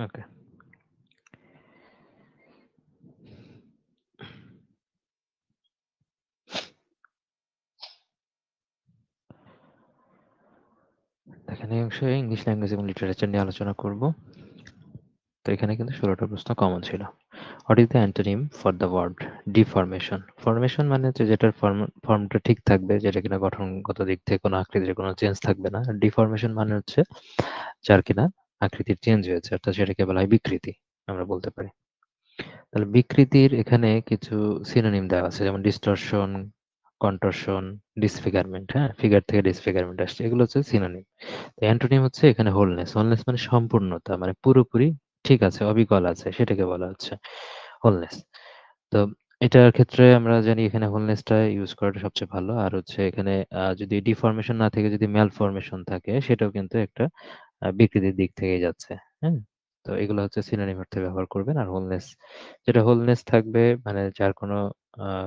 ওকে। দেখেন এই অংশে ইংলিশ ল্যাঙ্গুয়েজ এবং লিটারেচার নিয়ে আলোচনা করব। তো এখানে কিন্তু ১৬টা প্রশ্ন কমন ছিল। What is the antonym for the word deformation? Formation মানে হচ্ছে যেটার ফর্মটা ঠিক থাকবে, যেটা কিনা গঠনগত দিক থেকে কোনো আকৃতির কোনো চেঞ্জ থাকবে না। ডিফরমেশন মানে হচ্ছে যার কিনা আকৃতির চেঞ্জ হয়েছে, অর্থাৎ সেটাকে বলা হয় বিকৃতি, আমরা বলতে পারি। তাহলে বিকৃতির এখানে কিছু সিনোনিম দেওয়া আছে, যেমন ডিস্টরশন, কন্টরশন, ডিসফিগারমেন্ট। হ্যাঁ, ফিগার থেকে ডিসফিগারমেন্ট আসছে, এগুলো হচ্ছে সিনোনিম। তো অ্যান্টোনিম হচ্ছে এখানে হোলনেস। হোলনেস মানে সম্পূর্ণতা, মানে পুরোপুরি ঠিক আছে, অবিকল আছে, সেটাকে বলা হচ্ছে হোলনেস। তো এটার ক্ষেত্রে আমরা জানি এখানে হোলনেসটা ইউজ করাটা সবচেয়ে ভালো। আর হচ্ছে এখানে যদি ডিফরমেশন না থেকে যদি ম্যালফরমেশন থাকে, সেটাও কিন্তু একটা বিকৃতির দিক থেকেই যাচ্ছে। হ্যাঁ? তো এগুলো হচ্ছে সিনোনিম অর্থে ব্যবহার করবেন। আর হোলনেস, যেটা হোলনেস থাকবে মানে যার কোনো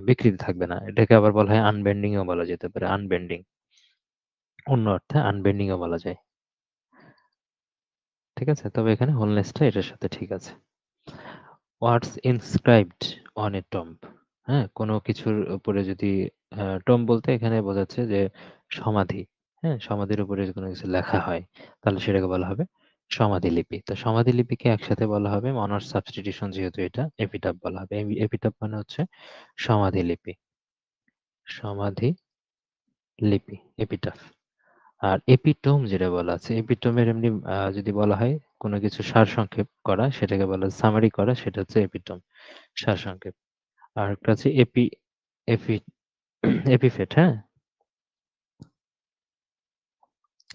বিকৃতি থাকবে না। এটাকে আবার বলা হয় আনবেন্ডিং ও বলা যেতে পারে। আনবেন্ডিং, অন্য অর্থে আনবেন্ডিং ও বলা যায়। ঠিক আছে? তবে এখানে হোলনেসটা এটার সাথে ঠিক আছে। হোয়াটস ইনস্ক্রাইবড অন এ টম্ব? হ্যাঁ, কোনো কিছুর উপরে যদি টম্ব বলতে এখানে বোঝাচ্ছে যে সমাধি। হ্যাঁ, সমাধির উপরে যদি কোনো কিছু লেখা হয়, তাহলে সেটাকে বলা হবে সমাধিলিপি। তো সমাধিলিপিকে একসাথে বলা হবে অনার্স সাবস্টিটিউশন, যেহেতু এটা এপিটাফ বলা হবে। এপিটাফ মানে হচ্ছে সমাধিলিপি। সমাধিলিপি, এপিটাফ। আর এপিটোম যেটা বলা আছে, এপিটোমের এমনি যদি বলা হয় কোনো কিছু সারসংক্ষেপ করা, সেটাকে বলা হয় সামারি করা, সেটা হচ্ছে এপিটোম, সারসংক্ষেপ। আর একটা আছে এপি এপিফেট। হ্যাঁ,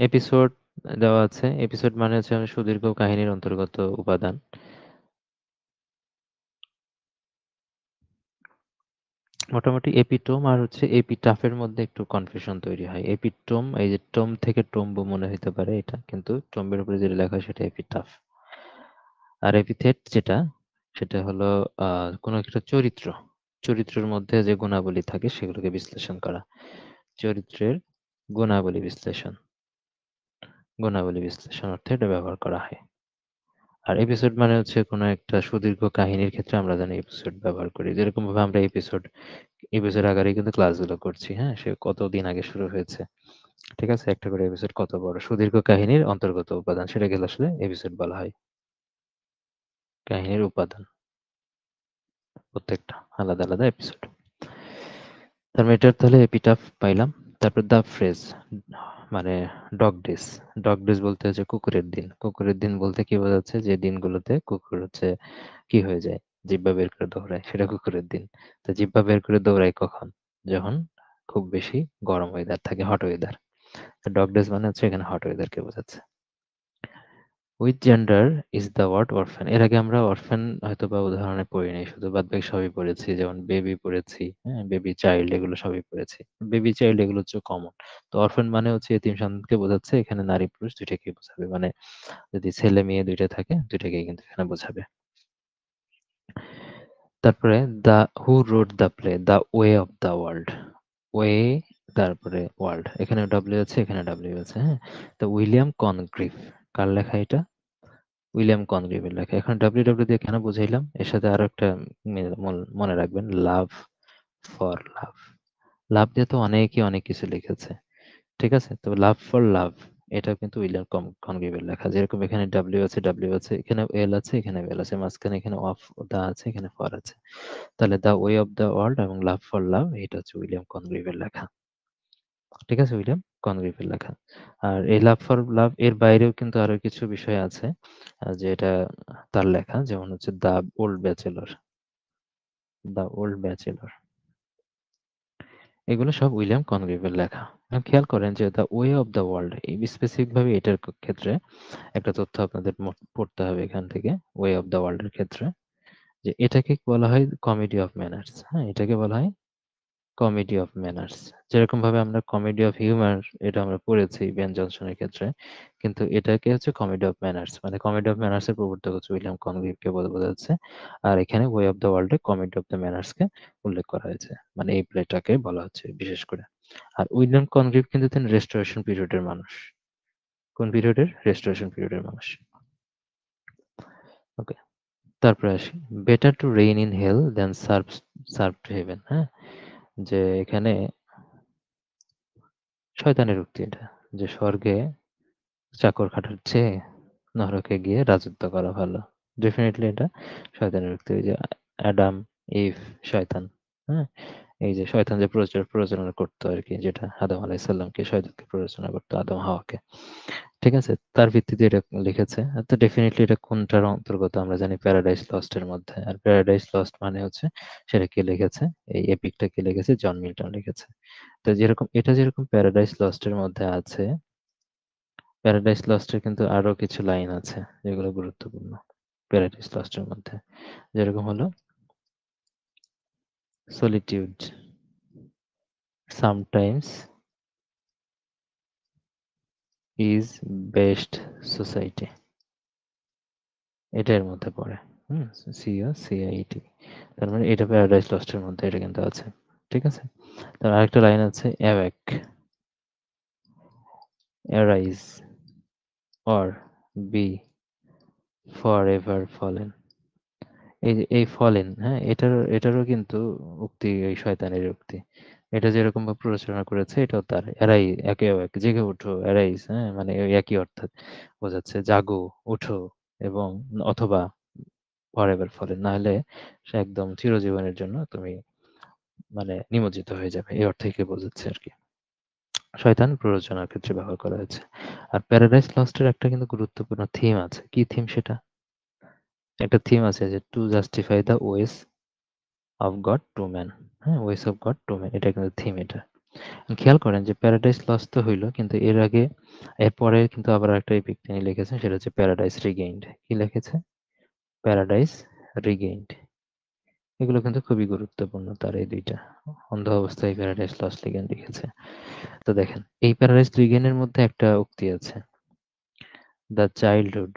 এপিসোড দেওয়া আছে। এপিসোড মানে হচ্ছে সুদীর্ঘ কাহিনীর অন্তর্গত উপাদান। মোটামুটি এপিটোম আর হচ্ছে এপিটাফের মধ্যে একটু কনফিউশন তৈরি হয়। এপিটোম, এই যে টোম থেকে টম্বু মনে হতে পারে এটা, কিন্তু টম্বের উপরে যেটা লেখা হয় সেটা এপিটাফ। আর এপিথেট যেটা, সেটা হলো কোনো একটা চরিত্র, চরিত্রের মধ্যে যে গুণাবলী থাকে সেগুলোকে বিশ্লেষণ করা। চরিত্রের গুণাবলী বিশ্লেষণ, গুণাবলী বিশ্লেষণ অর্থে এটা ব্যবহার করা হয়। আর এপিসোড মানে হচ্ছে কোনো একটা সুদীর্ঘ কাহিনীর ক্ষেত্রে আমরা জানি এপিসোড ব্যবহার করি। যেরকম ভাবে আমরা এপিসোড আকারে কিন্তু ক্লাসগুলো করছি। হ্যাঁ, সে কতদিন আগে শুরু হয়েছে। ঠিক আছে, একটা করে এপিসোড কত বড়, সুদীর্ঘ কাহিনীর অন্তর্গত উপাদান, সেটাকে আসলে এপিসোড বলা হয়। কাহিনীর উপাদান প্রত্যেকটা আলাদা আলাদা এপিসোড। তার মানে এটার তাহলে এপিটাফ পাইলাম। তারপর দ্য ফ্রেজ মানে ডগ ডেজ। ডগ ডেজ বলতে হচ্ছে কুকুরের দিন। কুকুরের দিন বলতে কি বোঝাচ্ছে, যে দিনগুলোতে কুকুর হচ্ছে কি হয়ে যায়, জিহ্বা বের করে দৌড়ায়, সেটা কুকুরের দিন। তো জিহ্বা বের করে দৌড়ায় কখন? যখন খুব বেশি গরম ওয়েদার থাকে, হট ওয়েদার। তো ডগ ডেজ মানে হচ্ছে এখানে হট ওয়েদারকে বোঝাচ্ছে। With gender is the word orphan? এর আগে আমরা অরফ্যান হয়তো বা উদাহরণে পড়িনি, শুধু বাদবাকি সবই পড়েছি, যেমন বেবি পড়েছি, হ্যাঁ, বেবি চাইল্ড, এগুলো সবই পড়েছি। বেবি চাইল্ড এগুলো হচ্ছে কমন। তো অরফ্যান মানে হচ্ছে এতিম সন্তানকে বোঝাচ্ছে, এখানে নারী পুরুষ দুইটাকেই বোঝাবে। মানে যদি ছেলে মেয়ে দুইটা থাকে, দুইটাকেই কিন্তু এখানে বোঝাবে। তারপরে the who wrote the play, the way of the world. Way, তারপরে ওয়ার্ল্ড, এখানে ডব্লিউ আছে, এখানে ডব্লিউ আছে। হ্যাঁ, তো উইলিয়াম কনগ্রিভ, কার লেখা এটা? উইলিয়াম কনগ্রিভের লেখা। এখন ডব্লিউ দিয়ে কেন বুঝাইলাম, এর সাথে আরো একটা মনে রাখবেন, লাভ ফর লাভ। লাভ দিয়ে তো অনেকেই অনেক কিছু লিখেছে। ঠিক আছে, তো লাভ ফর লাভ, এটা কিন্তু উইলিয়াম কনগ্রিভের লেখা। যেরকম এখানে ডাব্লিউ আছে, এখানে এল আছে, এখানে এল আছে, মাঝখানে এখানে অফ দা আছে, এখানে ফর আছে। তাহলে the way of the world এবং লাভ ফর লাভ, এটা হচ্ছে উইলিয়াম কনগ্রিভের লেখা। ঠিক আছে, উইলিয়াম কনগ্রিভের লেখা। আর এই লাভ ফর লাভ এর বাইরেও কিন্তু আরো কিছু বিষয় আছে, যে এটা তার লেখা, যেমন হচ্ছে the old bachelor, the old bachelor, এগুলো সব উইলিয়াম কনগ্রিভের লেখা। এখন খেয়াল করেন যে the way of the world, এই স্পেসিফিক ভাবে এটার ক্ষেত্রে একটা তথ্য আপনাদের পড়তে হবে এখান থেকে। ওয়ে অফ দ্য ওয়ার্ল্ড এর ক্ষেত্রে, যে এটাকে বলা হয় কমেডি অফ ম্যানার্স। হ্যাঁ, এটাকে বলা হয় কমেডি অফ ম্যানার্স। যেরকম ভাবে আমরা কমেডি অফ হিউমার এটা আমরা পড়েছি বেন জনসনের ক্ষেত্রে, কিন্তু এটাকে হচ্ছে কমেডি অফ ম্যানার্স, মানে কমেডি অফ ম্যানার্স এর প্রবর্তক হচ্ছে উইলিয়াম কনগ্রিভকে বোঝাচ্ছে। আর এখানে ওয়ে অফ দ্য ওয়ার্ল্ডে কমেডি অফ দ্য ম্যানার্স কে উল্লেখ করা হয়েছে, মানে এই প্লেটাকে বলা হচ্ছে বিশেষ করে। আর উইলিয়াম কনগ্রিভ কিন্তু তিনি রেস্টোরেশন পিরিয়ডের মানুষ। কোন পিরিয়ডের? রেস্টোরেশন পিরিয়ডের মানুষ। ওকে, তারপরে আসি। Better to reign in hell than serve to heaven. হ্যাঁ, যে এখানে শয়তানের উক্তি এটা, যে স্বর্গে চাকর খাটার চেয়ে নরকে গিয়ে রাজত্ব করা ভালো। ডেফিনেটলি এটা শয়তানের উক্তি। ওই যে অ্যাডাম, ইভ, শয়তান। হ্যাঁ, এই যে শয়তান যে প্ররোচনা করতো আর কি, যেটা আদম আলাইসাল্লামকে শয়তানকে প্ররোচনা করতো, আদম হাওয়াকে। ঠিক আছে, তার ভিত্তিতে এটা লিখেছে। তো ডেফিনেটলি এটা কোনটার অন্তর্গত আমরা জানি, প্যারাডাইস লস্ট এর মধ্যে। আর প্যারাডাইস লস্ট মানে হচ্ছে, সেটা কে লিখেছে, এই এপিকটা কে লিখেছে, জন মিল্টন লিখেছে। তো যেরকম এটা যেরকম প্যারাডাইস লস্ট এর মধ্যে আছে, প্যারাডাইস লস্ট এর কিন্তু আরো কিছু লাইন আছে যেগুলো গুরুত্বপূর্ণ প্যারাডাইস লস্ট এর মধ্যে। যেরকম হলো solitude sometimes is best society, এটা এর মধ্যে পড়ে। হুম, সিআইটি। তার মানে এটা প্যারাডাইস লস্ট এর মধ্যে এটা কিন্তু আছে। ঠিক আছে, তার আরেকটা লাইন আছে, awake, arise, or be for ever fallen. এই যে এই ফলেন, হ্যাঁ, এটারও কিন্তু উক্তি, এই শয়তানের উক্তি। এটা যেরকম ভাবে প্ররোচনা করেছে, এটাও তার। এরাই একে এক, জেগে ওঠো, এরাইজ, হ্যাঁ, মানে ওই একই অর্থাৎ বোঝাচ্ছে, জাগো, ওঠো, এবং অথবা ফর এভার ফলেন, না হলে সে একদম চিরজীবনের জন্য তুমি মানে নিমজ্জিত হয়ে যাবে, এই অর্থে বোঝাচ্ছে আর কি। শয়তান প্ররোচনার ক্ষেত্রে ব্যবহার করা হয়েছে। আর প্যারাডাইস লস্টের একটা কিন্তু গুরুত্বপূর্ণ থিম আছে। কি থিম সেটা? একটা থিম আছে যে to justify the ways of God to man. হ্যাঁ, ways of God to man, এটা কিন্তু থিম। এটা খেয়াল করেন যে প্যারাডাইস লস্ট তো হইলো, কিন্তু এর আগে, এরপরে কিন্তু আবার একটা এপিক তিনি লিখেছেন, সেটা হচ্ছে প্যারাডাইস রিগেইনড। কি লিখেছে? প্যারাডাইস রিগেইনড। এগুলো কিন্তু খুবই গুরুত্বপূর্ণ, তার এই দুইটা। অন্ধ অবস্থায় প্যারাডাইস লস্ট লিখেছে। তো দেখেন, এই প্যারাডাইস রিগেইনের মধ্যে একটা উক্তি আছে, the childhood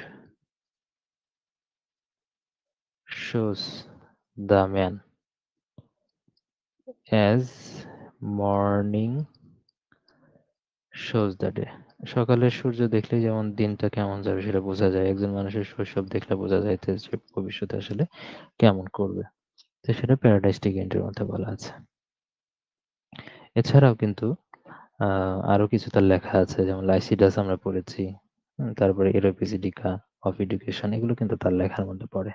shows the man as morning shows the day. সকালের সূর্য দেখলেই যেমন দিনটা কেমন যাবে সেটা বোঝা যায়, একজন মানুষের শৈশব দেখলে বোঝা যায় যে সে ভবিষ্যতে আসলে কেমন করবে। তো সেটা প্যারাডাইস রিগেইনড মধ্যে বলা আছে। এছাড়াও কিন্তু আরো কিছু তার লেখা আছে, যেমন লাইসিডাস আমরা পড়েছি। তারপরে এরোপিসিডিকা অফ এডুকেশন, এগুলো কিন্তু তার লেখার মধ্যে পড়ে।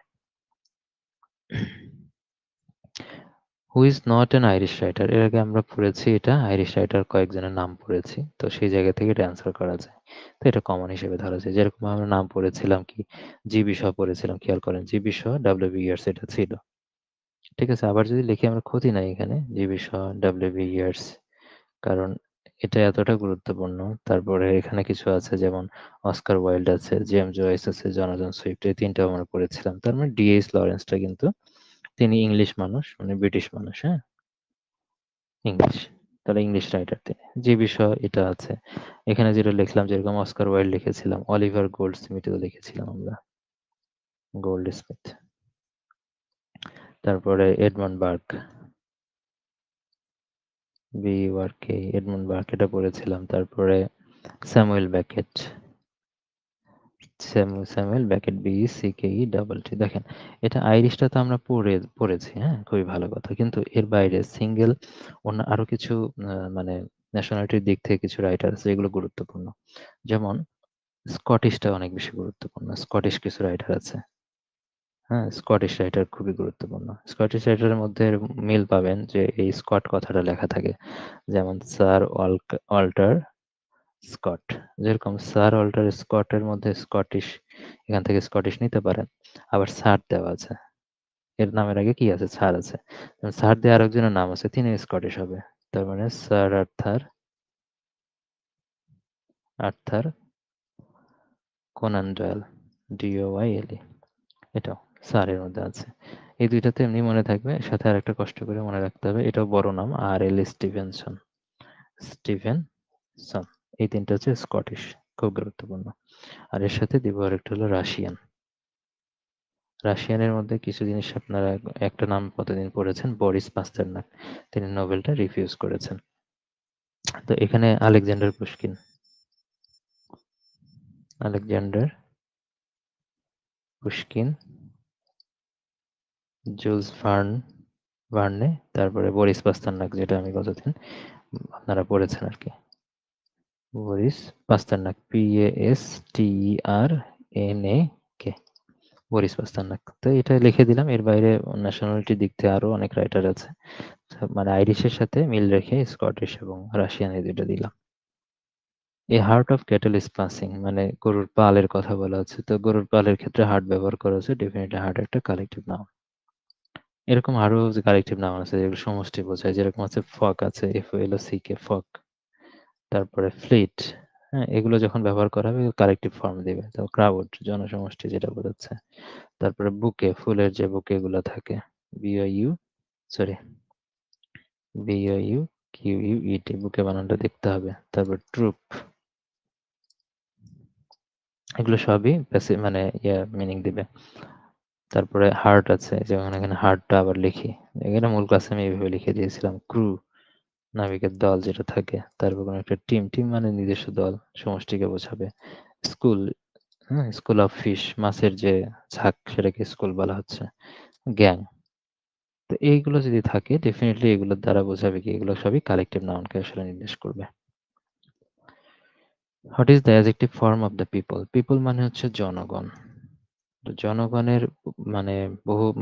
Who is not an Irish writer, এর আগে আমরা পড়েছি, এটা আইরিশ রাইটার কয়েকজনের নাম পড়েছি, তো সেই জায়গা থেকে এটা অ্যান্সার করা যায়। তো এটা কমন হিসেবে ধরা যায়। যেরকম আমরা নাম পড়েছিলাম কি, জিবি শ পড়েছিলাম, খেয়াল করেন জিবি শ ডাব্লিউ ইয়ার্স এটা ছিল। ঠিক আছে, আবার যদি লিখি আমরা, ক্ষতি নাই এখানে, জিবি শ ডাব্লিউ ইয়ার্স, কারণ এটা এতটা গুরুত্বপূর্ণ। তারপরে এখানে কিছু আছে, যেমন অস্কার ওয়াইল্ড আছে, জেমস জয়েস আছে, জনাথন সুইফট, এই তিনটাও আমরা পড়েছিলাম। তার মানে ডিএইচ লরেন্সটা কিন্তু তিনি ইংলিশ মানুষ, মানে ব্রিটিশ মানুষ। হ্যাঁ, ইংলিশ, তাহলে ইংলিশ রাইটার তিনি। যে বিষয় এটা আছে এখানে, যেটা লিখলাম, যেরকম অস্কার ওয়াইল্ড লিখেছিলাম, অলিভার গোল্ড স্মিথও লিখেছিলাম আমরা, গোল্ড স্মিথ। তারপরে Edmund Burke, BURK, Edmund Burke, এটা পড়েছিলাম। তারপরে Samuel Beckett, Samuel Beckett, BECKE. দেখেন, এটা আইরিশটা তো আমরা পড়েছি, হ্যাঁ, খুবই ভালো কথা। কিন্তু এর বাইরে সিঙ্গেল অন্য আরো কিছু মানে ন্যাশনালিটির দিক থেকে কিছু রাইটার আছে যেগুলো গুরুত্বপূর্ণ। যেমন স্কটিশটা অনেক বেশি গুরুত্বপূর্ণ। স্কটিশ কিছু রাইটার আছে। হ্যাঁ, স্কটিশ রাইটার খুবই গুরুত্বপূর্ণ। স্কটিশ রাইটারের মধ্যে মিল পাবেন যে এই স্কট কথাটা লেখা থাকে। যেমন স্যার অল্টার স্কট। যেরকম স্যার অল্টার স্কটের মধ্যে স্কটিশ, এখান থেকে স্কটিশ নিতে পারেন। আবার স্যার দেওয়া আছে। এর নামের আগে কি আছে? স্যার আছে। স্যার দিয়ে আরেকজনের নাম আছে, তিনি স্কটিশ হবে। তার মানে sir Arthur, Arthur Conan Doyle, DOYLE। এটাও স্যারের মধ্যে আছে। এই দুইটাতে এমনি মনে থাকবে, সাথে আরেকটা কষ্ট করে মনে রাখতে হবে, এটাও বড় নাম, RL স্টিভেনসন, স্টিভেনসন। এই তিনটা হচ্ছে স্কটিশ, খুব গুরুত্বপূর্ণ। আর এর সাথে দিব আরেকটা হলো রাশিয়ান। রাশিয়ানের মধ্যে কিছু জিনিস আপনারা, একটা নাম কতদিন পড়েছেন, বরিস পাস্তারনাক, তিনি নোবেলটা রিফিউজ করেছেন। তো এখানে Alexander Pushkin, Alexander Pushkin Jules Verne, তারপরে বরিস পাস্তারনাক, যেটা আমি গতদিন আপনারা পড়েছেন আর কি। Boris Pasternak, PASTERNAK, Boris Pasternak. তো এটা লিখে দিলাম। এর বাইরে ন্যাশনালিটির দিক থেকে আরো অনেক রাইটার আছে, মানে আইরিশের সাথে মিল রেখে স্কটিশ এবং রাশিয়ান এই দুটো দিলাম। A herd of cattle is passing, মানে গরুর পালের কথা বলা হচ্ছে। তো গরুর পালের ক্ষেত্রে হার্ট ব্যবহার করা হচ্ছে, ডেফিনেটলি হার্ট একটা কালেকটিভ নাউন। এরকম আরো যে কালেকটিভ নাউন আছে যেগুলো সমষ্টি বোঝায়, যেরকম আছে ফক আছে, FOLOCK, ফক। তারপরে ফ্লিট, হ্যাঁ, এগুলো যখন ব্যবহার করা হবে কালেকটিভ ফর্ম দিবে। তো ক্রাউড জনসমষ্টি যেটা বোঝাচ্ছে। তারপরে বুকে, ফুলের যে বুকে গুলো থাকে, BOU, সরি, BOUQUET, বুকে বানানটা দেখতে হবে। তারপর ট্রুপ, এগুলো সবই মানে মিনিং দিবে। তারপরে হার্ট আছে, যেমন এখানে হার্টটা আবার লিখি, এখানে মূল ক্লাসে আমি এইভাবে লিখে দিয়েছিলাম। ক্রু, নাবিকের দল যেটা থাকে। তারপর কোনো একটা টিম মানে নিজস্ব দল, সমষ্টিকে বোঝাবে। স্কুল, হ্যাঁ, স্কুল অফ ফিশ, মাছের যে ঝাঁক সেটাকে স্কুল বলা হচ্ছে। গ্যাং। তো এইগুলো যদি থাকে ডেফিনেটলি এগুলোর দ্বারা বোঝাবে কি, এগুলো সবই কালেকটিভ নাউনকে আসলে নির্দেশ করবে। What is the adjective form of the people? People মানে হচ্ছে জনগণ। তো জনগণের মানে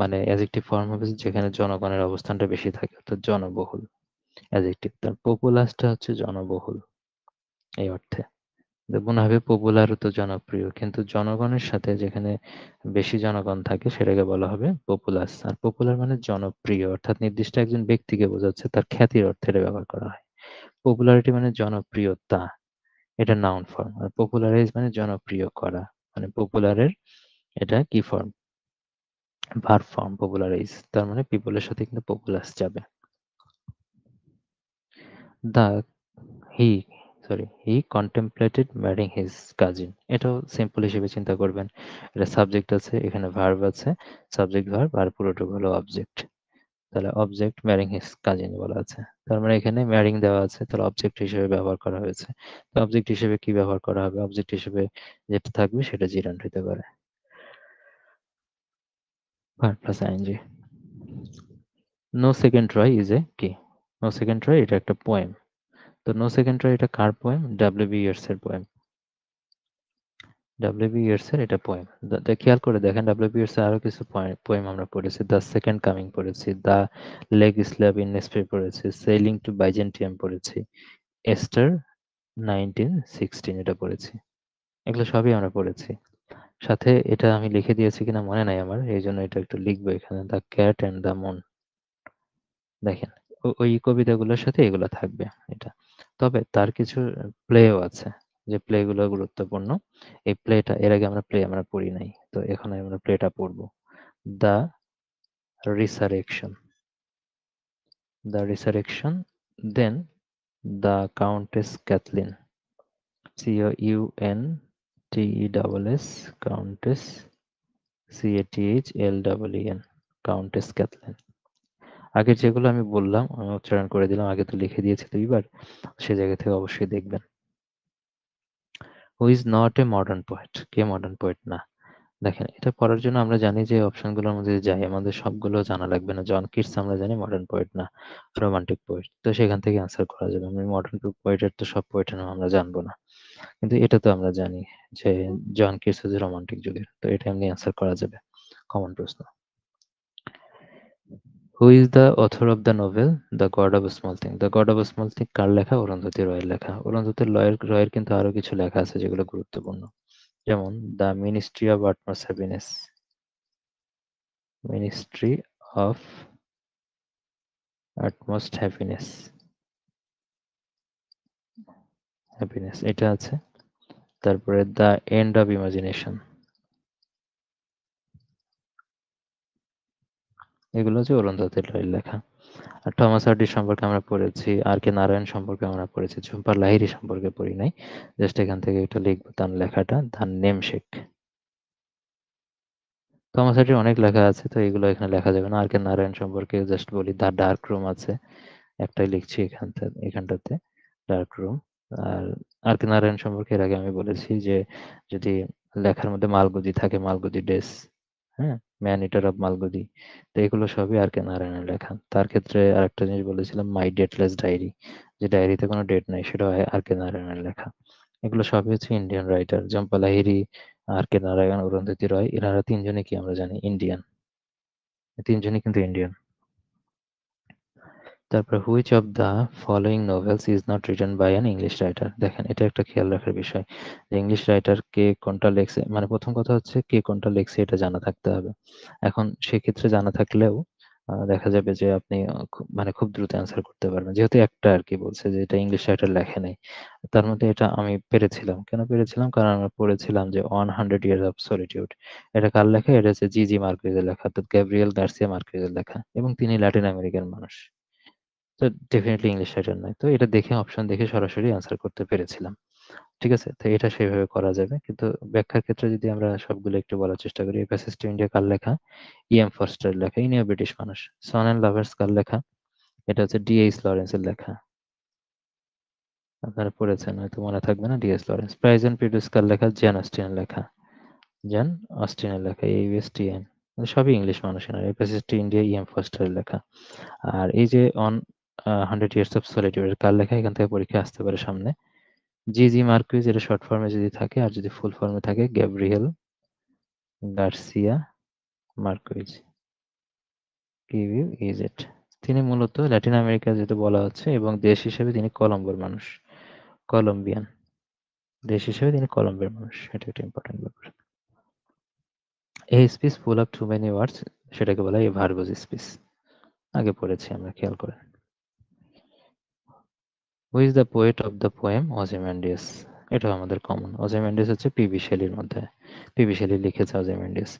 মানে অ্যাডজেক্টিভ ফর্ম হবে যেখানে জনগণের অবস্থানটা বেশি থাকে, অর্থাৎ জনবহুল অ্যাডজেক্টিভ। তার পপুলাসটা হচ্ছে জনবহুল এই অর্থে। মনে হবে পপুলার তো জনপ্রিয়, কিন্তু জনগণের সাথে যেখানে বেশি জনগণ থাকে সেটাকে বলা হবে পপুলাস। আর পপুলার মানে জনপ্রিয়, অর্থাৎ নির্দিষ্ট একজন ব্যক্তিকে বোঝাচ্ছে, তার খ্যাতির অর্থে এটা ব্যবহার করা হয়। পপুলারিটি মানে জনপ্রিয়তা, এটা নাউন ফর্ম। আর পপুলারাইজ মানে জনপ্রিয় করা, মানে পপুলারের এটা কি ফর্ম, ভার্ব ফর্ম পপুলারাইজ। তার মানে পিপলের সাথে কিন্তু পপুলাস যাবে। দা হি হি কন্টেম্পলেটেড ম্যারিং হিজ কাজিন, এটাও সিম্পল হিসেবে চিন্তা করবেন। এটা সাবজেক্ট আছে, এখানে ভার্ব আছে, সাবজেক্ট ভার্ব, আর পুরোটা হলো অবজেক্ট। তাহলে অবজেক্ট ম্যারিং হিজ কাজিন বলা আছে, তার মানে এখানে ম্যারিং দেওয়া আছে, তাহলে অবজেক্ট হিসেবে ব্যবহার করা হয়েছে। তো অবজেক্ট হিসেবে কি ব্যবহার করা হবে? অবজেক্ট হিসেবে যেটা থাকবে সেটা জিরান্ড হতে পারে, verb plus ING. No second try is a কি? নো সেকেন্ড ট্রাই এটা একটা পোয়েম। তো নো সেকেন্ড ট্রাই এটা কার পোয়েম? WB ইয়েটস এর পোয়েম। WB ইয়েটস এর এটা পোয়েম। খেয়াল করে দেখেন, WB ইয়েটস এর আরো কিছু পোয়েম আমরা পড়েছি। দ্য সেকেন্ড কামিং পড়েছি, দ্য লেগ স্ল্যাব ইন নেসপে পড়েছি, সেইলিং টু বাইজেন্টিয়াম পড়েছি, এস্টার 1916 এটা পড়েছি। এগুলো সবই আমরা পড়েছি। সাথে এটা আমি লিখে দিয়েছি কিনা মনে নাই আমার, এই জন্য এটা একটু লিখবো এখানে। The cat and the moon, দেখেন ওই কবিতাগুলোর সাথে এগুলো থাকবে এটা। তবে তার কিছু প্লেও আছে, যে প্লেগুলো গুরুত্বপূর্ণ। এই প্লেটা এর আগে আমরা পড়ি নাই, তো এখন আমরা প্লেটা পড়বো। The Resurrection, then the Countess Cathleen, COUNTESS, Countess, CATHLEEN, Countess Cathleen. আগের যেগুলো আমি বললাম আমি উচ্চারণ করে দিলাম, আগে তো লিখে দিয়েছি 2 বার, সে জায়গা থেকে অবশ্যই দেখবেন। Who is not a modern poet, K modern poet না? দেখেন এটা পড়ার জন্য আমরা জানি যে অপশনগুলোর মধ্যে যাই, আমাদের সবগুলো জানা লাগবে না। জন কিটস আমরা জানি মডার্ন পোয়েট না, রোমান্টিক পোয়েট। তো সেখান থেকে অ্যান্সার করা যাবে। আমি মডার্ন পোয়েটের তো সব পোয়েটের নাম আমরা জানবো না, কিন্তু এটা তো আমরা জানি যে জন কিটস হচ্ছে রোমান্টিক যুগের। তো এটা এমনি অ্যান্সার করা যাবে, কমন প্রশ্ন। Who is the author of the novel the God of small thing? The God of small thing কার লেখা? অরুন্ধতী রয়ের লেখা। অরুন্ধতী রয়ের কিন্তু আরো কিছু লেখা আছে যেগুলো গুরুত্বপূর্ণ, যেমন the ministry of utmost happiness, ministry of utmost happiness এটা আছে। তারপরে দ্য এন্ড অফ ইমাজিনেশন, এগুলো হচ্ছে অরুন্ধতী রয়ের লেখা। আর থমাস হার্ডি সম্পর্কে আমরা পড়েছি, আর কে নারায়ণ সম্পর্কে আমরা পড়েছি, ঝুম্পা লাহিড়ী সম্পর্কে পড়ি নাই। জাস্ট এখান থেকে একটু লিখবো তার লেখাটা, তার নেমশেক। থমাস হার্ডির অনেক লেখা আছে, তো এগুলো এখানে লেখা যাবে না। আর কে নারায়ণ সম্পর্কে জাস্ট বলি, দ্য ডার্ক রুম আছে, একটাই লিখছি এখানটাতে, ডার্ক রুম। আর আর কে নারায়ণ সম্পর্কে এর আগে আমি বলেছি যে যদি লেখার মধ্যে মালগুদি থাকে, মালগুদি ডেস, হ্যাঁ, ম্যান ইটার অফ মালগুদি। তো এগুলো সবই আর কে নারায়ণের লেখা। তার ক্ষেত্রে আরেকটা জিনিস বলেছিলাম, মাই ডেটলেস ডায়েরি, যে ডায়েরিতে কোনো ডেট নাই, সেটা আর কে নারায়ণের লেখা। এগুলো সবই হচ্ছে ইন্ডিয়ান রাইটার। ঝম্পা লাহিড়ী, আর কে নারায়ণ, অরুন্ধতী রয়, এনারা তিনজনে কি আমরা জানি ইন্ডিয়ান, তিনজনই কিন্তু ইন্ডিয়ান। তারপর which of the following novels is not written by an English writer. দেখেন, এটা একটা খেয়াল রাখার বিষয় যে ইংলিশ রাইটার কে কোনটা লেখছে, মানে প্রথম কথা হচ্ছে কে কোনটা লেখছে এটা জানা থাকতে হবে। এখন সেক্ষেত্রে জানা থাকলেও দেখা যাবে যে আপনি মানে খুব দ্রুত অ্যান্সার করতে পারবেন, যেহেতু একটা আর কি বলছে যে এটা ইংলিশ রাইটার লেখে নাই। তার মধ্যে এটা আমি পেরেছিলাম, কেন পেরেছিলাম, কারণ আমরা পড়েছিলাম যে 100 Years of Solitude, এটা কার লেখা, এটা হচ্ছে জিজি মার্কুইজের লেখা, অর্থাৎ গ্যাব্রিয়েল গার্সিয়া মার্কুইজের লেখা, এবং তিনি ল্যাটিন আমেরিকান মানুষ। তো ডেফিনিটলি ইংলিশ রাইটার নয়। তো এটা দেখে, অপশন দেখে সরাসরি আনসার করতে পেরেছিলাম। ঠিক আছে? তো এটা সেভাবে করা যাবে। কিন্তু ব্যাখ্যার ক্ষেত্রে যদি আমরা সবগুলো একটু বলার চেষ্টা করি, এ প্যাসেজ টু ইন্ডিয়া কার লেখা? ই.এম. ফস্টারের লেখা। ইনিও ব্রিটিশ মানুষ। সন অ্যান্ড লাভার্স কার লেখা? এটা হচ্ছে ডি.এইচ. লরেন্সের লেখা। আপনারা পড়েছেন, হয়তো মনে থাকবে না, DH. Lawrence. Prize and prejudice কার লেখা? জেন অস্টিনের লেখা। জেন অস্টিনের লেখা, AUSTN। সবই ইংলিশ মানুষ এনারা। A passage to India E M. ফস্টারের লেখা। আর এই যে অন 100 Years of Solitude কার লেখা? এখান থেকে পরীক্ষা আসতে পারে সামনে। জিজি মার্কুইজ, এটা শর্ট ফর্মে যদি থাকে, আর যদি ফুল ফর্মে থাকে Gabriel Garcia Marquez. Q is it. তিনি মূলত ল্যাটিন আমেরিকা যেহেতু বলা হচ্ছে, এবং দেশ হিসেবে তিনি কলম্বোর মানুষ, কলম্বিয়ান। দেশ হিসেবে তিনি কলম্বিয়ার মানুষ, এটা একটা ইম্পর্টেন্ট ব্যাপার। এই speech full of too many words, সেটাকে বলা হয় ভার্বোজ স্পিচ। আগে পড়েছি আমরা, খেয়াল করেন। Who is the poet of the poem Ozymandias? এটাও আমাদের কমন। অজিমান্ডিয়াস হচ্ছে পিবি শেলির মধ্যে, পিবি শেলি লিখেছে অজিমান্ডিয়াস।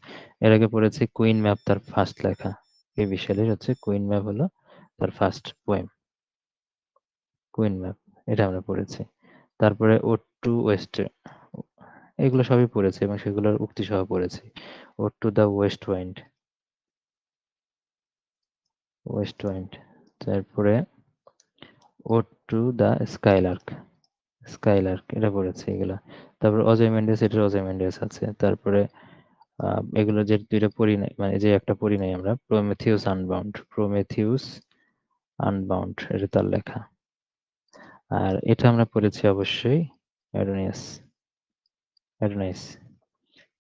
এর আগে পড়েছি কুইন ম্যাপ, তার ফার্স্ট লেখা। পিবি শেলির হচ্ছে কুইন ম্যাপ, হলো তার ফার্স্ট পোয়েম, কুইন ম্যাপ, এটা আমরা পড়েছি। তারপরে ওড টু ওয়েস্ট, এগুলো সবই পড়েছি এবং সেগুলোর উক্তি সহ পড়েছি। Ode to the west wind, west wind. তারপরে ode to the skylark, skylark, এটা পড়েছি এগুলা। তারপর অজয় মেন্ডেস, এটার অজয় মেন্ডেস আছে। তারপরে এগুলো যে দুইটা পড়ি নাই, মানে যে একটা পড়ি নাই আমরা, প্রমেথিউস আনবাউন্ড, প্রমেথিউস আনবাউন্ড, এটা তার লেখা। আর এটা আমরা পড়েছি অবশ্যই অ্যাডোনিয়াস, অ্যাডোনাইস,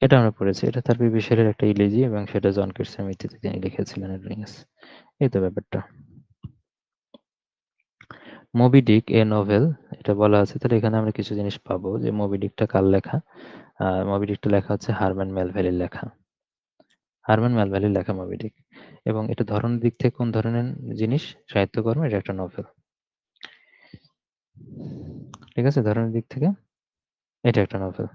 এটা আমরা পড়েছি। এটা তার বিবিসের একটা ইলিজি, এবং সেটা জন কিটসের মৃত্যুতে তিনি লিখেছিলেন অ্যাডোনিয়াস। এই তো ব্যাপারটা। মোবি ডিক এ নোভেল, এটা বলা আছে, তাহলে এখানে আমরা কিছু জিনিস পাবো যে মোবি ডিকটা কার লেখা। মোবি ডিকটা লেখা হচ্ছে হারম্যান মেলভেলির লেখা, হারম্যান মেলভেলির লেখা মোবি ডিক। এবং এটা ধরনের দিক থেকে কোন ধরনের জিনিস? সাহিত্যকর্ম, এটা একটা নোভেল। ঠিক আছে, ধরনের দিক থেকে এটা একটা নোভেল।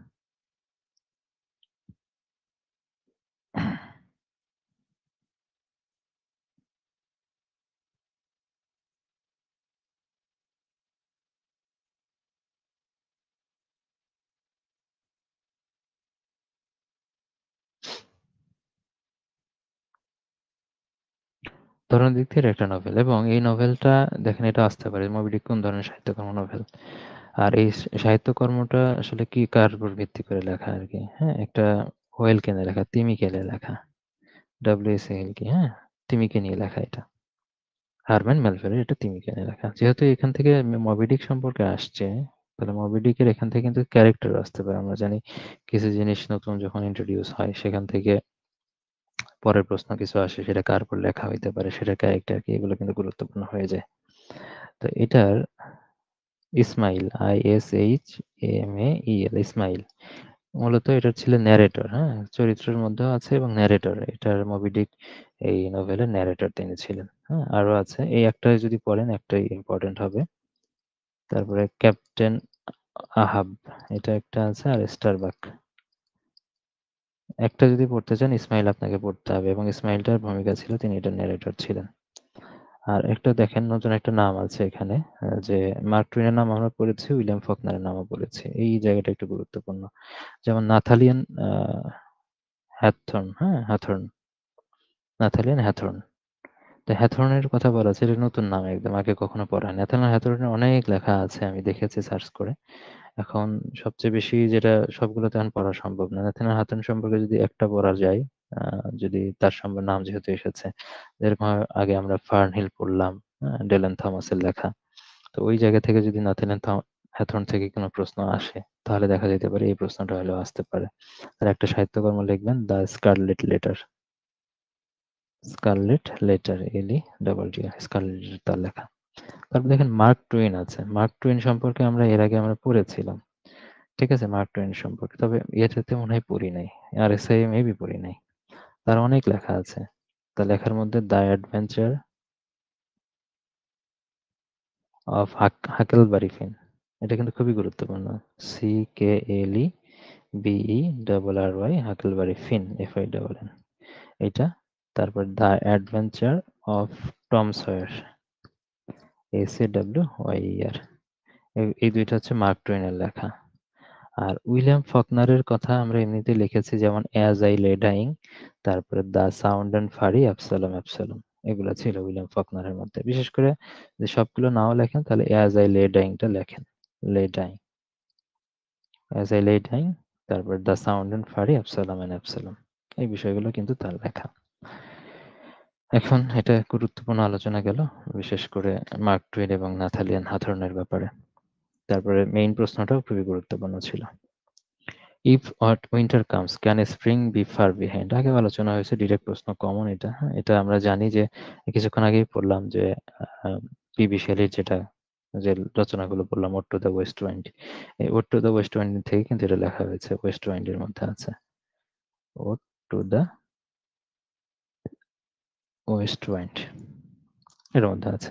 ধরনের দিক থেকে এটা একটা নোভেল, এবং এই নোভেলটা দেখেন, এটা আসতে পারে মোবি ডিক কোন ধরনের সাহিত্যকর্ম, নোভেল। আর এই সাহিত্যকর্মটা আসলে কি কার উপর ভিত্তি করে লেখা আর কি? হ্যাঁ, একটা হোয়েলকে নিয়ে লেখা, তিমিকে লেখা, ডব্লিউ.এস. হেলকি, হ্যাঁ, তিমিকে নিয়ে লেখা এটা। হারম্যান মেলভেলের এটা তিমিকে নিয়ে লেখা। যেহেতু এখান থেকে মবি ডিক সম্পর্কে আসছে, তাহলে মবি ডিকের এখান থেকে কিন্তু ক্যারেক্টার আসতে পারে। আমরা জানি কিছু জিনিস নতুন যখন ইন্ট্রোডিউস হয়, সেখান থেকে পরের প্রশ্ন কিছু আসে, সেটা কার উপর লেখা হইতে পারে, সেটা ক্যারেক্টার কি, এগুলো কিন্তু গুরুত্বপূর্ণ হয়ে যায়। তো এটার ইসমাইল, ISHAMAEL, ইসমাইল, মূলত এটা ছিল ন্যারেটর, হ্যাঁ, চরিত্রের মধ্যেও আছে এবং ন্যারেটর। এটার মোবি ডিক এই নোভেলের ন্যারেটর তিনি ছিলেন। হ্যাঁ, আরো আছে, এই একটা যদি পড়েন একটাই ইম্পর্টেন্ট হবে। তারপরে ক্যাপ্টেন আহাব, এটা একটা আছে, আর স্টারবাক, একটা যদি পড়তে চান ইসমাইল আপনাকে পড়তে হবে, এবং ইসমাইলটার ভূমিকা ছিল, তিনি এটার ন্যারেটর ছিলেন। আর একটা দেখেন, নতুন একটা নাম আছে এখানে, যে মার্ক টুইনের নাম আমরা পড়েছি, উইলিয়াম ফকনারের নামও পড়েছি। এই জায়গাটা একটু গুরুত্বপূর্ণ। যেমন নাথালিয়ান হ্যাথর্ন, হ্যাঁ, হ্যাথর্ন, নাথালিয়ান হ্যাথর্ন। তো হ্যাথর্নের কথা বলা আছে, এটা নতুন নাম একদম, আগে কখনো পড়া হয়নি। ন্যাথানিয়েল হ্যাথর্নের অনেক লেখা আছে, আমি দেখেছি সার্চ করে। এখন সবচেয়ে বেশি যেটা, সবগুলো তো এখন পড়া সম্ভব না। ন্যাথানিয়েল হ্যাথর্ন সম্পর্কে যদি একটা পড়া যায়, যদি তার নাম যেহেতু এসেছে, যেরকম আগে আমরা ফার্নহিল পড়লাম, ডেলেন থমাসের লেখা। তো ওই জায়গা থেকে যদি নাথিলেন হ্যাথর্ন থেকে কোনো প্রশ্ন আসে, তাহলে দেখা যেতে পারে এই প্রশ্নটা হলেও আসতে পারে। আর একটা সাহিত্যকর্ম লিখবেন, the Scarlet Letter. Scarlet Letter, LE Scarlet তার লেখা। তারপর দেখেন মার্ক টুইন আছে। মার্ক টুইন সম্পর্কে এর আগে আমরা পড়েছিলাম। ঠিক আছে, মার্ক টুইন সম্পর্কে, তবে এটাতে মনে হয় পড়ি নাই, আর এসআই মেবি পড়ি নাই। তার অনেক লেখা আছে। তার লেখার মধ্যে দ্য অ্যাডভেঞ্চার অফ হাকেলবারি ফিন, এটা কিন্তু খুবই গুরুত্বপূর্ণ। CKLEBERRY, হাকেলবারি ফিন, FINN, এটা। তারপর the adventure of Tom swear, SAWYER, এই দুইটা হচ্ছে মার্ক টুইনের লেখা। আর উইলিয়াম ফকনারের কথা আমরা এমনিতেই লিখেছি, যেমন অ্যাজ আই লে ডাইং, তারপরে দ্য সাউন্ড অ্যান্ড ফারি, অ্যাবসালম অ্যাবসালম, এগুলো ছিল উইলিয়াম ফকনারের মধ্যে। বিশেষ করে যে সবগুলো নাও লেখেন, তাহলে অ্যাজ আই লে ডাইংটা লেখেন, লে ডাইং, অ্যাজ আই লে ডাইং, তারপর দ্য সাউন্ড অ্যান্ড ফারি, অ্যাবসালম অ্যান্ড অ্যাবসালম, এই বিষয়গুলো কিন্তু তার লেখা। এখন এটা গুরুত্বপূর্ণ আলোচনা গেল, বিশেষ করে মার্ক টুইন এবং নাথালিয়ান হাথর্নের ব্যাপারে। তারপরে মেইন প্রশ্নটাও খুবই গুরুত্বপূর্ণ ছিল। If hot winter comes can spring be far behind, আগেও আলোচনা হয়েছে, ডিরেক্ট প্রশ্ন, কমন এটা। হ্যাঁ, এটা আমরা জানি যে কিছুক্ষণ আগেই পড়লাম যে পিবি শেলির যে রচনাগুলো পড়লাম, ode to the west wind, এই ode to the west wind থেকে কিন্তু এটা লেখা হয়েছে, ওয়েস্ট উইন্ডের মধ্যে আছে, ode to the west wind এর মধ্যে আছে।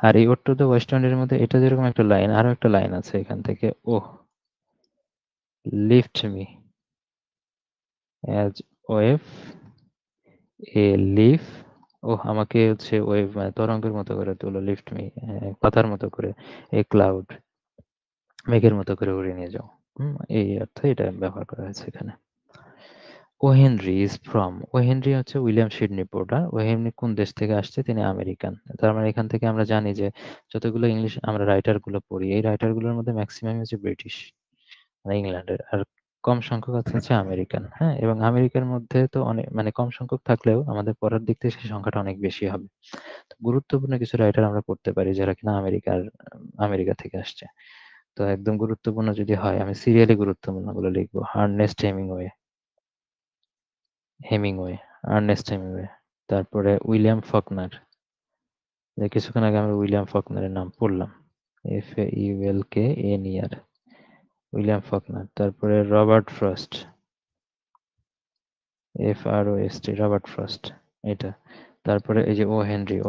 আর এই ওড টু দ্য ওয়েস্ট উইন্ডের মধ্যে এটা যেরকম একটা লাইন, আরো একটা লাইন আছে এখান থেকে, ওহ লিফট মি অ্যাজ ওয়েভ এ লিফ, ওহ আমাকে হচ্ছে ওয়েভ মানে তরঙ্গের মতো করে তোলো, লিফট মি পাতার মতো করে, এ ক্লাউড মেঘের মতো করে উড়িয়ে নিয়ে যাও। এই অর্থে এটা ব্যবহার করা হয়েছে এখানে। O Henry is from, O Henry হচ্ছে William Sydney Porter. O Henry কোন দেশ থেকে আসছে? তিনি আমেরিকান। তার মানে এখান থেকে আমরা জানি যে যতগুলো ইংলিশ আমরা রাইটার গুলো পড়ি, এই রাইটার গুলোর মধ্যে ম্যাক্সিমাম হচ্ছে ব্রিটিশ, মানে ইংল্যান্ডের, আর কম সংখ্যক হচ্ছে আমেরিকান। হ্যাঁ, এবং আমেরিকার মধ্যে তো অনেক মানে কম সংখ্যক থাকলেও আমাদের পড়ার দিক থেকে সেই সংখ্যাটা অনেক বেশি হবে। তো গুরুত্বপূর্ণ কিছু রাইটার আমরা পড়তে পারি যারা কিনা আমেরিকা থেকে আসছে। তো একদম গুরুত্বপূর্ণ যদি হয়, আমি সিরিয়ালি গুরুত্বপূর্ণ গুলো লিখবো। Hemingway, Ernest Hemingway. তারপরে উইলিয়াম ফকনার, যে কিছুক্ষণ আগে আমরা উইলিয়াম ফকনারের নাম পড়লাম, FAULKNER, উইলিয়াম ফকনার। তারপরে Robert frost, FROST, Robert frost, এটা। তারপরে এই যে ও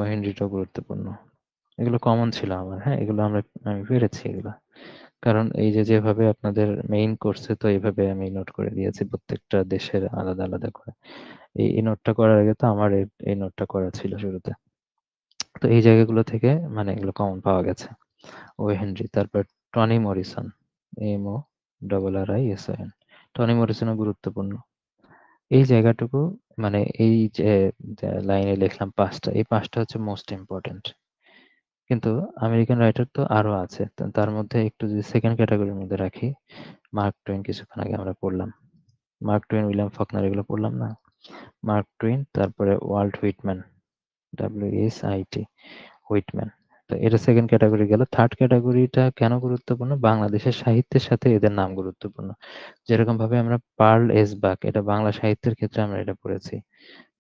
হেনরিটাও গুরুত্বপূর্ণ। এগুলো কমন ছিল আমার। হ্যাঁ, আমি পেরেছি এগুলো, কারণ এই যে যেভাবে আপনাদের মেইন কোর্সে, তো এইভাবে আমি নোট করে দিয়েছি প্রত্যেকটা দেশের আলাদা আলাদা করে। এই নোটটা করার আগে তো আমার এই নোটটা করা ছিল শুরুতে। তো এই জায়গাগুলো থেকে মানে এগুলো কমন পাওয়া গেছে। ও হেনরি, তারপর টনি মরিসন, MORRISON, টনি মরিসনও গুরুত্বপূর্ণ। এই জায়গাটুকু মানে এই যে লাইনে লিখলাম পাঁচটা, এই পাঁচটা হচ্ছে মোস্ট ইম্পর্টেন্ট। কিন্তু আমেরিকান রাইটার তো আরো আছে, তো তার মধ্যে একটু যদি সেকেন্ড ক্যাটাগরির মধ্যে রাখি, মার্ক টুইন কিছুক্ষণ আগে আমরা পড়লাম, মার্ক টুইন, উইলিয়াম ফকনার, এগুলো পড়লাম না? মার্ক টুইন, তারপরে ওয়াল্ট হুইটম্যান, WSIT, হুইটম্যান। তো এটা সেকেন্ড ক্যাটাগরি গেল। থার্ড ক্যাটাগরিটা কেন গুরুত্বপূর্ণ? বাংলাদেশের সাহিত্যের সাথে এদের নাম গুরুত্বপূর্ণ। যেরকম ভাবে আমরা পার্ল এস বাক, এটা বাংলা সাহিত্যের ক্ষেত্রে আমরা এটা পড়েছি,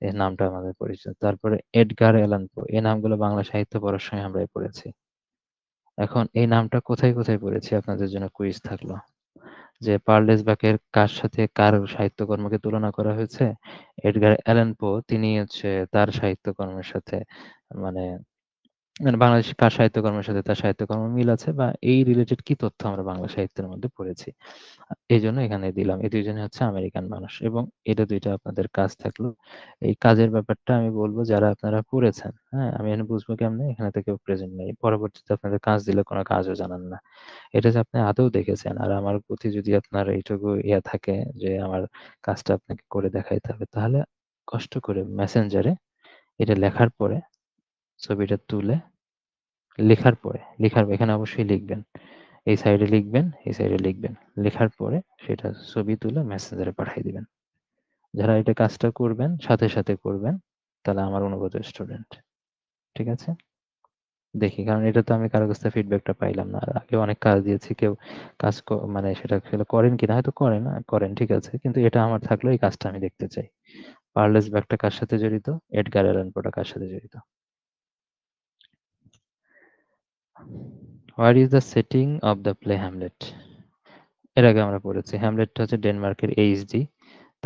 এর নামটা আমাদের পরিচিত। তারপরে এডগার অ্যালান পো, এই নামগুলো বাংলা সাহিত্য পড়ার সময় আমরা পড়েছি। এখন এই নামটা কোথায় কোথায় পড়েছি, আপনাদের জন্য কুইজ থাকলো, যে পার্লেস বাকের কার সাথে কার সাহিত্যকর্মকে তুলনা করা হয়েছে? এডগার অ্যালান পো, তিনি হচ্ছে তার সাহিত্যকর্মের সাথে মানে মানে বাংলাদেশের কার সাহিত্যকর্মের সাথে তার সাহিত্যকর্ম মিল আছে, বা এই রিলেটেড কি তথ্য আমরা বাংলা সাহিত্যের মধ্যে পড়েছি। এই জন্য এখানে দিলাম। এই দুইজনে হচ্ছে আমেরিকান মানুষ, এবং এটা দুইটা আপনাদের কাজ থাকলো। এই কাজের ব্যাপারটা আমি বলবো, যারা আপনারা পড়েছেন, হ্যাঁ, আমি এখানে বুঝবো কেমনে, এখানে তো কেউ প্রেজেন্ট নেই, পরবর্তীতে আপনাদের কাজ দিলে কোনো কাজও জানান না। এটা যে আপনি আদৌ দেখেছেন, আর আমার প্রতি যদি আপনার এইটুকু ইয়া থাকে যে আমার কাজটা আপনাকে করে দেখাইতে হবে, তাহলে কষ্ট করে মেসেঞ্জারে এটা লেখার পরে ছবিটা তুলে, এখানে অবশ্যই লিখবেন, এই সাইডে লিখবেন, এই সাইডে লিখবেন, লেখার পরে সেটা ছবি তুলে মেসেঞ্জারে পাঠিয়ে দিবেন। যারা এটা কাজটা করবেন, সাথে, সাথে করবেন, তাহলে আমার অনুগত স্টুডেন্ট। ঠিক আছে? দেখি, কারণ এটা তো আমি কারো কাছ থেকে ফিডব্যাকটা পাইলাম না। আর আগে অনেক কাজ দিয়েছি, কেউ কাজ মানে সেটা আসলে করেন কিনা, হয়তো করেন, করেন ঠিক আছে। কিন্তু এটা আমার থাকলেও এই কাজটা আমি দেখতে চাই। পার্লেস ব্যাগটা কার সাথে জড়িত? এডগার অ্যালান পোটা কার সাথে জড়িত? What is the setting of the play Hamlet? এর আগে আমরা পড়েছি হ্যামলেটটা হচ্ছে ডেনমার্কের এইচডি।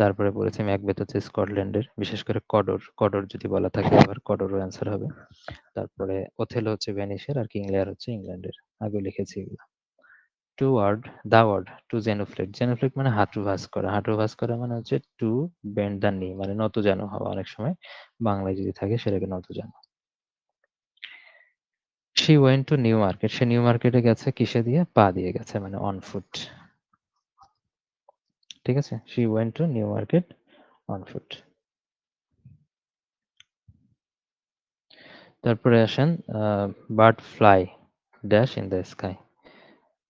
তারপরে পড়েছি ম্যাকবেথ হচ্ছে স্কটল্যান্ডের, বিশেষ করে কডর। কডর যদি বলা থাকে আবার কডরও অ্যান্সার হবে। তারপরে ওথেলো হচ্ছে ভেনিসের, আর কিং লিয়ার হচ্ছে ইংল্যান্ডের। আগে লিখেছি এগুলো। To word, the word to genuflect. Genuflect মানে হাঁটু ভাঁজ করা। হাঁটু ভাঁজ করা মানে হচ্ছে টু বেন্ড দ্য নি, মানে নত জানু হওয়া। অনেক সময় বাংলায় যদি থাকে সেটাকে নত জানু। She went to New Market. সে নিউ মার্কেটে গেছে কিসে দিয়ে? পা দিয়ে গেছে, মানে অন ফুট। ঠিক আছে? She went to New market on foot. তারপরে আসেন bird fly dash in the sky.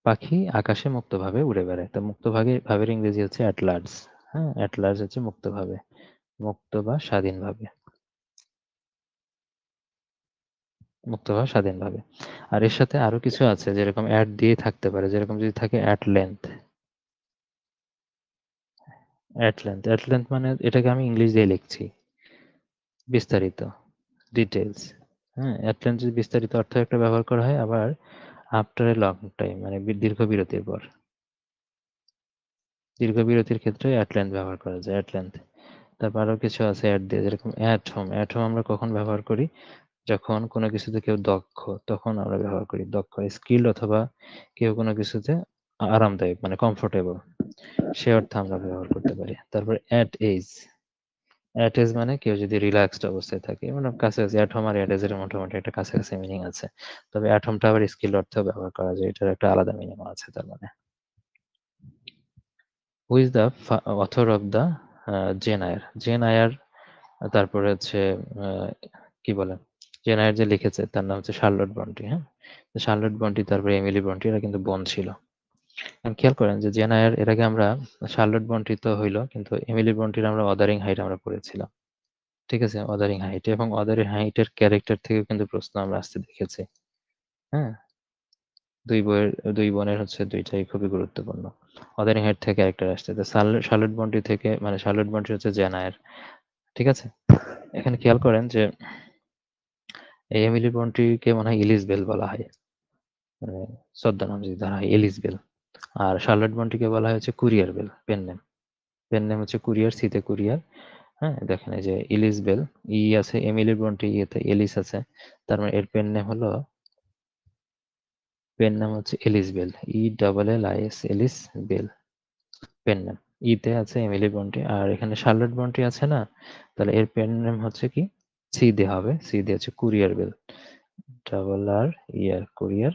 পাখি আকাশে মুক্তভাবে উড়ে বেড়ায়। তো মুক্তভাবে ভাবের ইংরেজি হচ্ছে অ্যাট লার্জ। হ্যাঁ, অ্যাট লার্জ হচ্ছে মুক্তভাবে, মুক্ত বা স্বাধীনভাবে, মুক্ত বা স্বাধীনভাবে। আর এর সাথে আরো কিছু আছে, যেরকম অ্যাট দিয়ে থাকতে পারে, যেরকম যদি থাকে at length. At length, at length মানে এটাকে আমি ইংলিশ দিয়ে লিখছি বিস্তারিত, ডিটেলস। হ্যাঁ, অ্যাট লেন্থ যদি বিস্তারিত অর্থ একটা ব্যবহার করা হয়, আবার আফটার এ লং টাইম মানে দীর্ঘ বিরতির পর। দীর্ঘ বিরতির ক্ষেত্রে অ্যাট লেন্থ ব্যবহার করা যায়, অ্যাট লেন্থ। তারপর আরো কিছু আছে অ্যাট দিয়ে, যেরকম অ্যাট হোম। অ্যাট হোম আমরা কখন ব্যবহার করি? যখন কোনো কিছুতে কেউ দক্ষ, তখন আমরা ব্যবহার করি। দক্ষ, স্কিলড, অথবা কেউ কোনো কিছুতে আরামদায়ক মানে কমফোর্টেবল, সে অর্থে আমরা ব্যবহার করতে পারি। তারপর অ্যাট এজ। অ্যাট এজ মানে কেউ যদি রিল্যাক্সড অবস্থায় থাকে, মানে কাছাকাছি। অ্যাট হোম আর অ্যাট এজের মোটামুটি একটা কাছাকাছি মিনিং আছে। তবে অ্যাট হোমটা আবার স্কিল অর্থেও ব্যবহার করা যায়, এটার একটা আলাদা মিনিং আছে তার মানে। হু is the author of the gen Iyer? Gen আয়ার, তারপরে হচ্ছে আহ, কি বলে, জেন আয়ার যে লিখেছে তার নাম হচ্ছে শার্লট ব্রন্টি। হ্যাঁ, তো শার্লট ব্রন্টি, তারপরে এমিলি ব্রন্টি, এরা কিন্তু বোন ছিল। এখন খেয়াল করেন যে জেন আয়ার, এর আগে আমরা শার্লট ব্রন্টি তো হইলো, কিন্তু এমিলি ব্রন্টির আমরা অদারিং হাইট আমরা পড়েছিলাম। ঠিক আছে? অদারিং হাইট, এবং অদারিং হাইটের ক্যারেক্টার থেকে কিন্তু প্রশ্ন আমরা আসতে দেখেছি। হ্যাঁ, দুই বইয়ের, দুই বোনের হচ্ছে দুইটাই খুবই গুরুত্বপূর্ণ। অদারিং হাইট থেকে ক্যারেক্টার আসছে, তো শার্লট ব্রন্টি থেকে, মানে শার্লট ব্রন্টি হচ্ছে জেন আয়ার। ঠিক আছে? এখানে খেয়াল করেন যে এই এমিলি ব্রন্টিকে মনে হয় ইলিস বেল বলা হয়, মানে ছদ্মনাম যদি ধরা হয়, এলিস বেল। আর শার্লট ব্রন্টিকে বলা হয় হচ্ছে Currer Bell, pen name. Pen name হচ্ছে কুরিয়ার, সিতে কুরিয়ার। হ্যাঁ, দেখেন এই যে ইলিস বেল, ই আছে, এমিলি ব্রন্টি ইয়েতে এলিস আছে, তার মানে এর পেন নেম হলো, পেন নাম হচ্ছে Ellis Bell. ELLIS, Ellis Bell pen name. ইতে আছে এমিলি ব্রন্টি, আর এখানে শার্লট ব্রন্টি আছে না, তাহলে এর পেন নেম হচ্ছে কি? সি দিয়ে হবে, সি দিয়ে হচ্ছে Currer Bell. RR Currer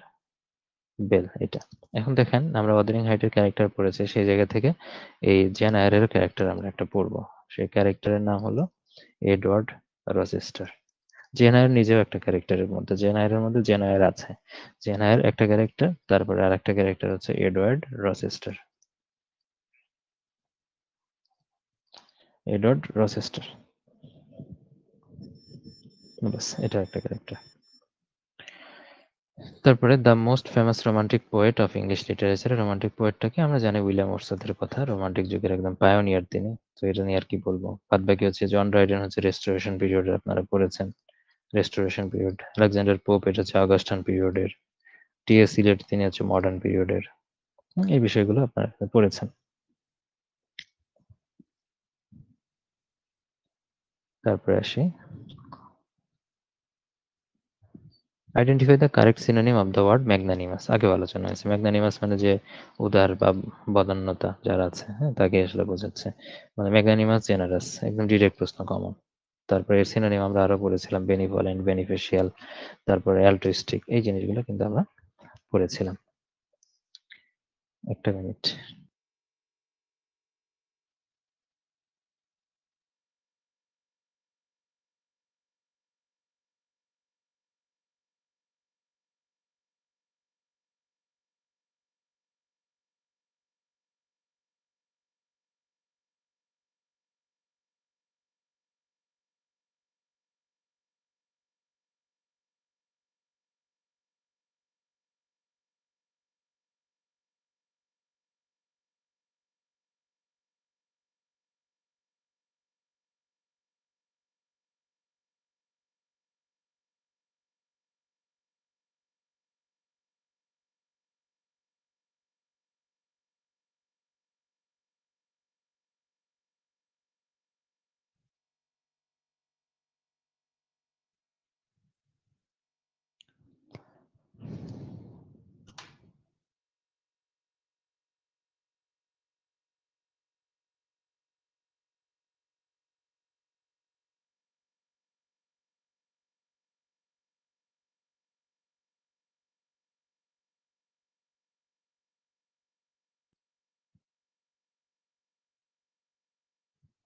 Bell, এটা। এখন দেখেন আমরা ওয়াদারিং হাইটের ক্যারেক্টার পড়েছি, সেই জায়গা থেকে এই জেন আয়ারের ক্যারেক্টার আমরা একটা পড়বো। সেই ক্যারেক্টারের নাম হলো এডওয়ার্ড রচেস্টার। জেন আয়ার নিজেও একটা ক্যারেক্টারের মধ্যে, জেন আয়ারের মধ্যে জেন আয়ার আছে। জেন আয়ার একটা ক্যারেক্টার, তারপরে আর একটা ক্যারেক্টার হচ্ছে এডওয়ার্ড রচেস্টার। এডওয়ার্ড রচেস্টার, ব্যাস, এটা একটা ক্যারেক্টার। তারপরে the most famous romantic poet of English literature. Romantic পোয়েটটাকে আমরা জানি উইলিয়াম ওয়ার্ডসওয়ার্থের কথা, রোমান্টিক যুগের একদম পায়োনিয়ার তিনি। তো এটা নিয়ে আর কি বলবো, বাদ বাকি হচ্ছে জন ড্রাইডেন হচ্ছে রেস্টোরেশন পিরিয়ডের, আপনারা পড়েছেন রেস্টোরেশন পিরিয়ড। আলেকজান্ডার পোপ, এটা হচ্ছে অগাস্টান পিরিয়ডের। T.S. ইলিয়ট, তিনি হচ্ছে মডার্ন পিরিয়ডের। এই বিষয়গুলো আপনারা পড়েছেন। তারপরে আসি, identify the correct synonym of the word magnanimous. আগেও আলোচনা হয়েছে, ম্যাগনানিমাস মানে যে উদার বা বদান্যতা যার আছে, হ্যাঁ, তাকে আসলে বোঝাচ্ছে। মানে ম্যাগনানিমাস, জেনারাস, একদম ডিরেক্ট প্রশ্ন, কমন। তারপরে এর সিনোনিম আমরা আরো পড়েছিলাম, বেনিভোলেন্ট, বেনিফিশিয়াল, তারপরে অ্যালট্রুইস্টিক, এই জিনিসগুলো কিন্তু আমরা পড়েছিলাম। একটা মিনিট।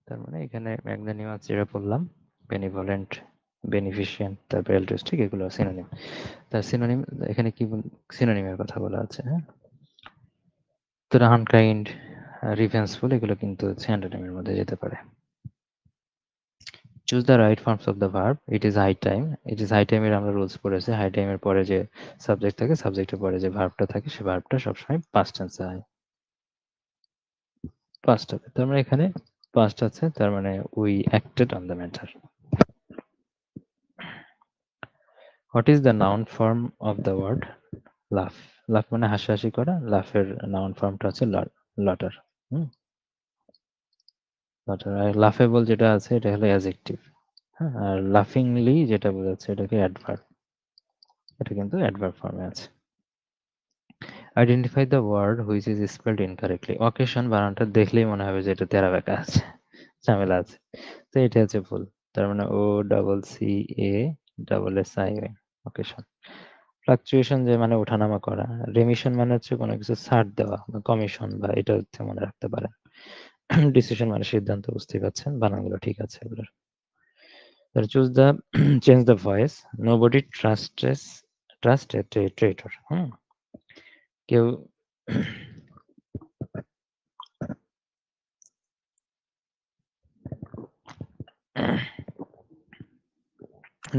তার মানে এখানে ম্যাগনানিমাস যেটা বললাম, বেনিভোলেন্ট, বেনিফিশিয়েন্ট, তারপর অ্যালট্রুইস্টিক, এগুলো সিনোনিম। তার সিনোনিম এখানে কি সিনোনিমের কথা বলা আছে, হ্যাঁ? তো আনকাইন্ড, রিভেঞ্জফুল, এগুলো কিন্তু হচ্ছে অ্যান্টোনিমের মধ্যে যেতে পারে। Choose the right forms of the verb. It is high time. It is high টাইমের আমরা রুলস পড়েছি। হাই টাইমের পরে যে সাবজেক্ট থাকে, সাবজেক্টের পরে যে ভার্বটা থাকে, সে ভার্বটা সবসময় পাস্ট টেন্সে হয়। পাস্ট হবে। তার মানে এখানে পাস্ট আছে, তার মানে we acted on the matter. What is the noun form of the word laugh? Laugh মানে হাসাহাসি করা। লাফের নাউন ফর্মটা হচ্ছে লটার। হুম, লটার। আর লাফেবল যেটা আছে এটা হলো অ্যাজেক্টিভ। হ্যাঁ, আর লাফিংলি যেটা বোঝাচ্ছে এটাকে অ্যাডভার্ব। এটা কিন্তু অ্যাডভার্ব ফর্মে আছে। Identify the word which is spelled incorrectly. Occasion বানানটা দেখলেই মনে হবে যে এটা তেরা বেঁকা আছে, ঝামেলা আছে। তো এটা হচ্ছে ভুল। তার মানে OCCA অকেশন। ফ্লাকচুয়েশন যে মানে ওঠানামা করা। রেমিশন মানে হচ্ছে কোনো কিছু ছাড় দেওয়া বা কমিশন, বা এটা হচ্ছে মনে রাখতে পারেন। ডিসিশন মানে সিদ্ধান্ত, বুঝতেই পারছেন বানানগুলো ঠিক আছে এগুলোর। তাহলে choose the change the voice. Nobody trust A traitor. কেউ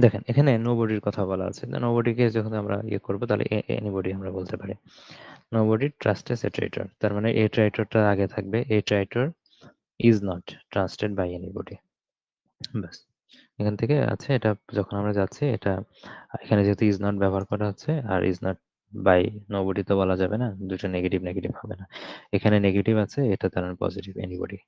দেখেন এখানে নোবডির কথা বলা আছে। নোবডিকে যখন আমরা ইয়ে করবো তাহলে এনিবডি আমরা বলতে পারি। নোবডি ট্রাস্টেড এ ট্রেটর, তার মানে এ ট্রেটরটা আগে থাকবে। A traitor is not trusted by anybody. ব্যাস, এখান থেকে আছে এটা। যখন আমরা যাচ্ছি এটা, এখানে যেহেতু ইজ নট ব্যবহার করা হচ্ছে, আর ইজ নট বাই নোবডি তো বলা যাবে না, দুটো নেগেটিভ নেগেটিভ হবে না। এখানে নেগেটিভ আছে, এটা তার positive, anybody.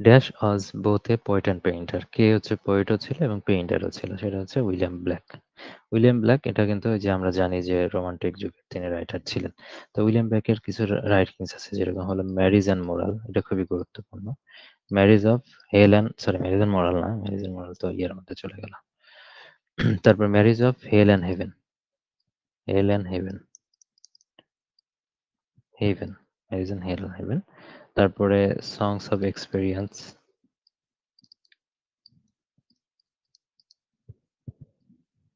Dash was both a poet and painter. কে হচ্ছে পোয়েটও ছিল এবং পেইন্টারও ছিল, সেটা হচ্ছে উইলিয়াম ব্ল্যাক। উইলিয়াম ব্ল্যাক এটা কিন্তু ওই যে আমরা জানি যে রোমান্টিক যুগের তিনি রাইটার ছিলেন। তো উইলিয়াম ব্ল্যাকের কিছু রাইটিংস আছে, যেরকম হলো ম্যারিজ অ্যান্ড মোরাল, এটা খুবই গুরুত্বপূর্ণ। Marriage of marriage and moral না, ম্যারিজ অ্যান্ড মোরাল তো ইয়ের মধ্যে চলে গেল। তারপর marriage of hell and heaven, hell and heaven, heaven, marriage and hell and heaven. তারপরে সংস অফ এক্সপেরিয়েন্স,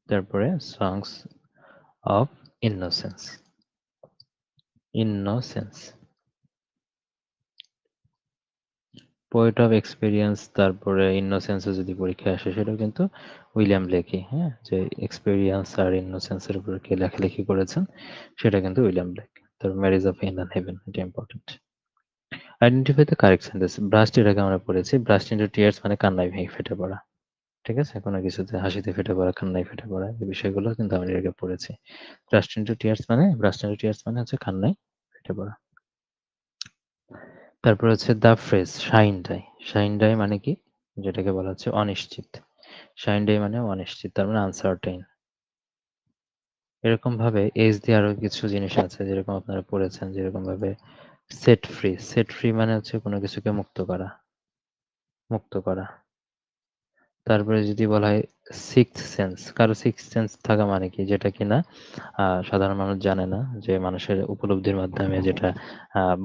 তারপরে songs of innocence, innocence, poet of experience. তারপরে ইনোসেন্সে যদি পরীক্ষা আসে সেটাও কিন্তু উইলিয়াম ব্লেকই, হ্যাঁ, যে এক্সপেরিয়েন্স আর ইনোসেন্সের উপর কে লেখালেখি করেছেন সেটা কিন্তু উইলিয়াম ব্লেক। তার marriage of hell and heaven, এটা important. Identify the correct sentence. Burst, এটাকে আমরা পড়েছি। ব্রাস্ট ইন্টু টিয়ার্স মানে কান্নায় ভেঙে ফেটে পড়া। ঠিক আছে, কোনো কিছুতে হাসিতে ফেটে পড়া, কান্নায় ফেটে পড়া, এই বিষয়গুলো কিন্তু আমরা এর আগে পড়েছি। ব্রাস্ট ইন্টু টিয়ার্স মানে হচ্ছে কান্নায় ফেটে পড়া। তারপর হচ্ছে the phrase shine die. Shine die মানে কি? যেটাকে বলা হচ্ছে অনিশ্চিত। শাইন ডাই মানে অনিশ্চিত, তার মানে আনসার্টেইন। এরকম ভাবে এজ দিয়ে আরো কিছু জিনিস আছে, যেরকম আপনারা পড়েছেন, যেরকম ভাবে সেট ফ্রি। সেট ফ্রি মানে হচ্ছে কোনো কিছুকে মুক্ত করা, মুক্ত করা। তারপরে যদি বলা হয় সিক্সথ সেন্স, কারো সিক্সথ সেন্স থাকা মানে কি? যেটা কিনা সাধারণ মানুষ জানে না, যে মানুষের উপলব্ধির মাধ্যমে যেটা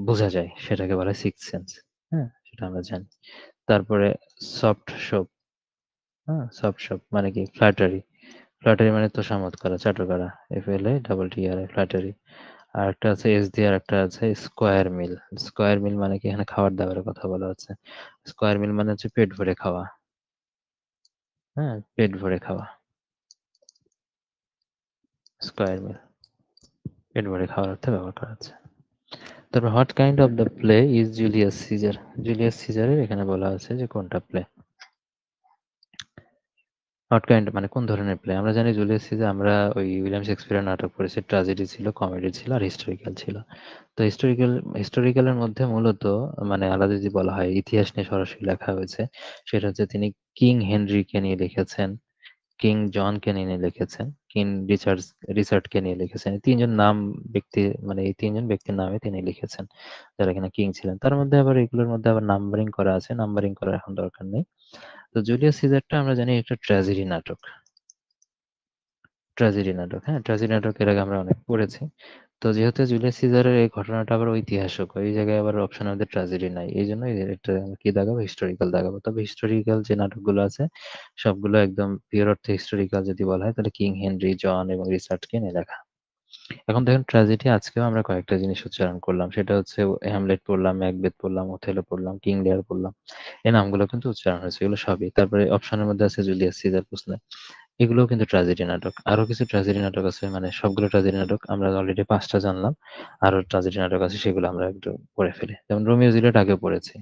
বোঝা যায়, সেটাকে বলা হয় সিক্সথ সেন্স। হ্যাঁ, সেটা আমরা জানি। তারপরে সফট শোপ। হ্যাঁ, সফট শোপ মানে কি? ফ্ল্যাটারি। ফ্ল্যাটারি মানে তোষামোদ করা, চাটু করা। FLATTERY, flattery. আর একটা আছে এস দিয়ে, আর একটা আছে স্কোয়ার মিল। স্কোয়ার মিল মানে কি? এখানে খাবার দাবারের কথা বলা হচ্ছে। স্কোয়ার মিল মানে হচ্ছে পেট ভরে খাওয়া। হ্যাঁ, পেট ভরে খাওয়া, স্কোয়ার মিল, পেট ভরে খাওয়ার অর্থে ব্যবহার করা হচ্ছে। তারপর what kind of the play is Julius Caesar. Julius সিজারের এখানে বলা আছে যে কোনটা প্লে। হোয়াট কাইন্ড মানে কোন ধরনের প্লে? আমরা জানি জুলিয়াস সিজার, আমরা ওই উইলিয়াম শেক্সপিয়ারের নাটক পড়েছি, ট্র্যাজেডি ছিল, কমেডি ছিল, আর হিস্টোরিক্যাল ছিল। তো হিস্টোরিক্যালের মধ্যে মূলত মানে আলাদা যদি বলা হয় ইতিহাস নিয়ে সরাসরি লেখা হয়েছে, সেটা হচ্ছে তিনি কিং হেনরিকে নিয়ে লিখেছেন, কিং জনকে নিয়ে লিখেছেন, কিং রিচার্ডকে নিয়ে লিখেছেন। এই তিনজন নাম ব্যক্তি, মানে এই তিনজন ব্যক্তির নামে তিনি লিখেছেন, যারা কিনা কিং ছিলেন। তার মধ্যে আবার এগুলোর মধ্যে আবার নাম্বারিং করা আছে, নাম্বারিং করার এখন দরকার নেই। তো জুলিয়াস সিজারটা আমরা জানি একটা ট্র্যাজেডি নাটক। ট্র্যাজেডি নাটক, হ্যাঁ, ট্র্যাজেডি নাটক এর আগে আমরা অনেক পড়েছি। তো যেহেতু জুলিয়াস সিজারের এই ঘটনাটা আবার ঐতিহাসিক, এই জায়গায় আবার অপশনের মধ্যে ট্র্যাজেডি নাই। এইজন্য এটা কি দাগাবো? হিস্টোরিক্যাল দাগাবো। তবে হিস্টোরিক্যাল যে নাটকগুলো আছে সবগুলো একদম পিওর অর্থে হিস্টোরিক্যাল যদি বলা হয় তাহলে কিং হেনরি, জন এবং রিচার্ডকে নিয়ে লেখা। এখন দেখেন ট্র্যাজেডি আজকেও আমরা কয়েকটা জিনিস উচ্চারণ করলাম। সেটা হচ্ছে হ্যামলেট পড়লাম, ম্যাকবেথ পড়লাম, ওথেলো পড়লাম, কিং লিয়ার পড়লাম। এই নামগুলো কিন্তু উচ্চারণ হয়েছে, এগুলো সবই। তারপরে অপশনের মধ্যে আছে জুলিয়াস সিজার প্রশ্নে, এগুলোও কিন্তু ট্র্যাজেডি নাটক। আরো কিছু ট্র্যাজেডি নাটক আছে, মানে সবগুলো ট্র্যাজেডি নাটক। আমরা অলরেডি ৫টা জানলাম। আরো ট্র্যাজেডি নাটক আছে, সেগুলো আমরা একটু পড়ে ফেলি। যেমন রোমিও জুলিয়েট আগে পড়েছি।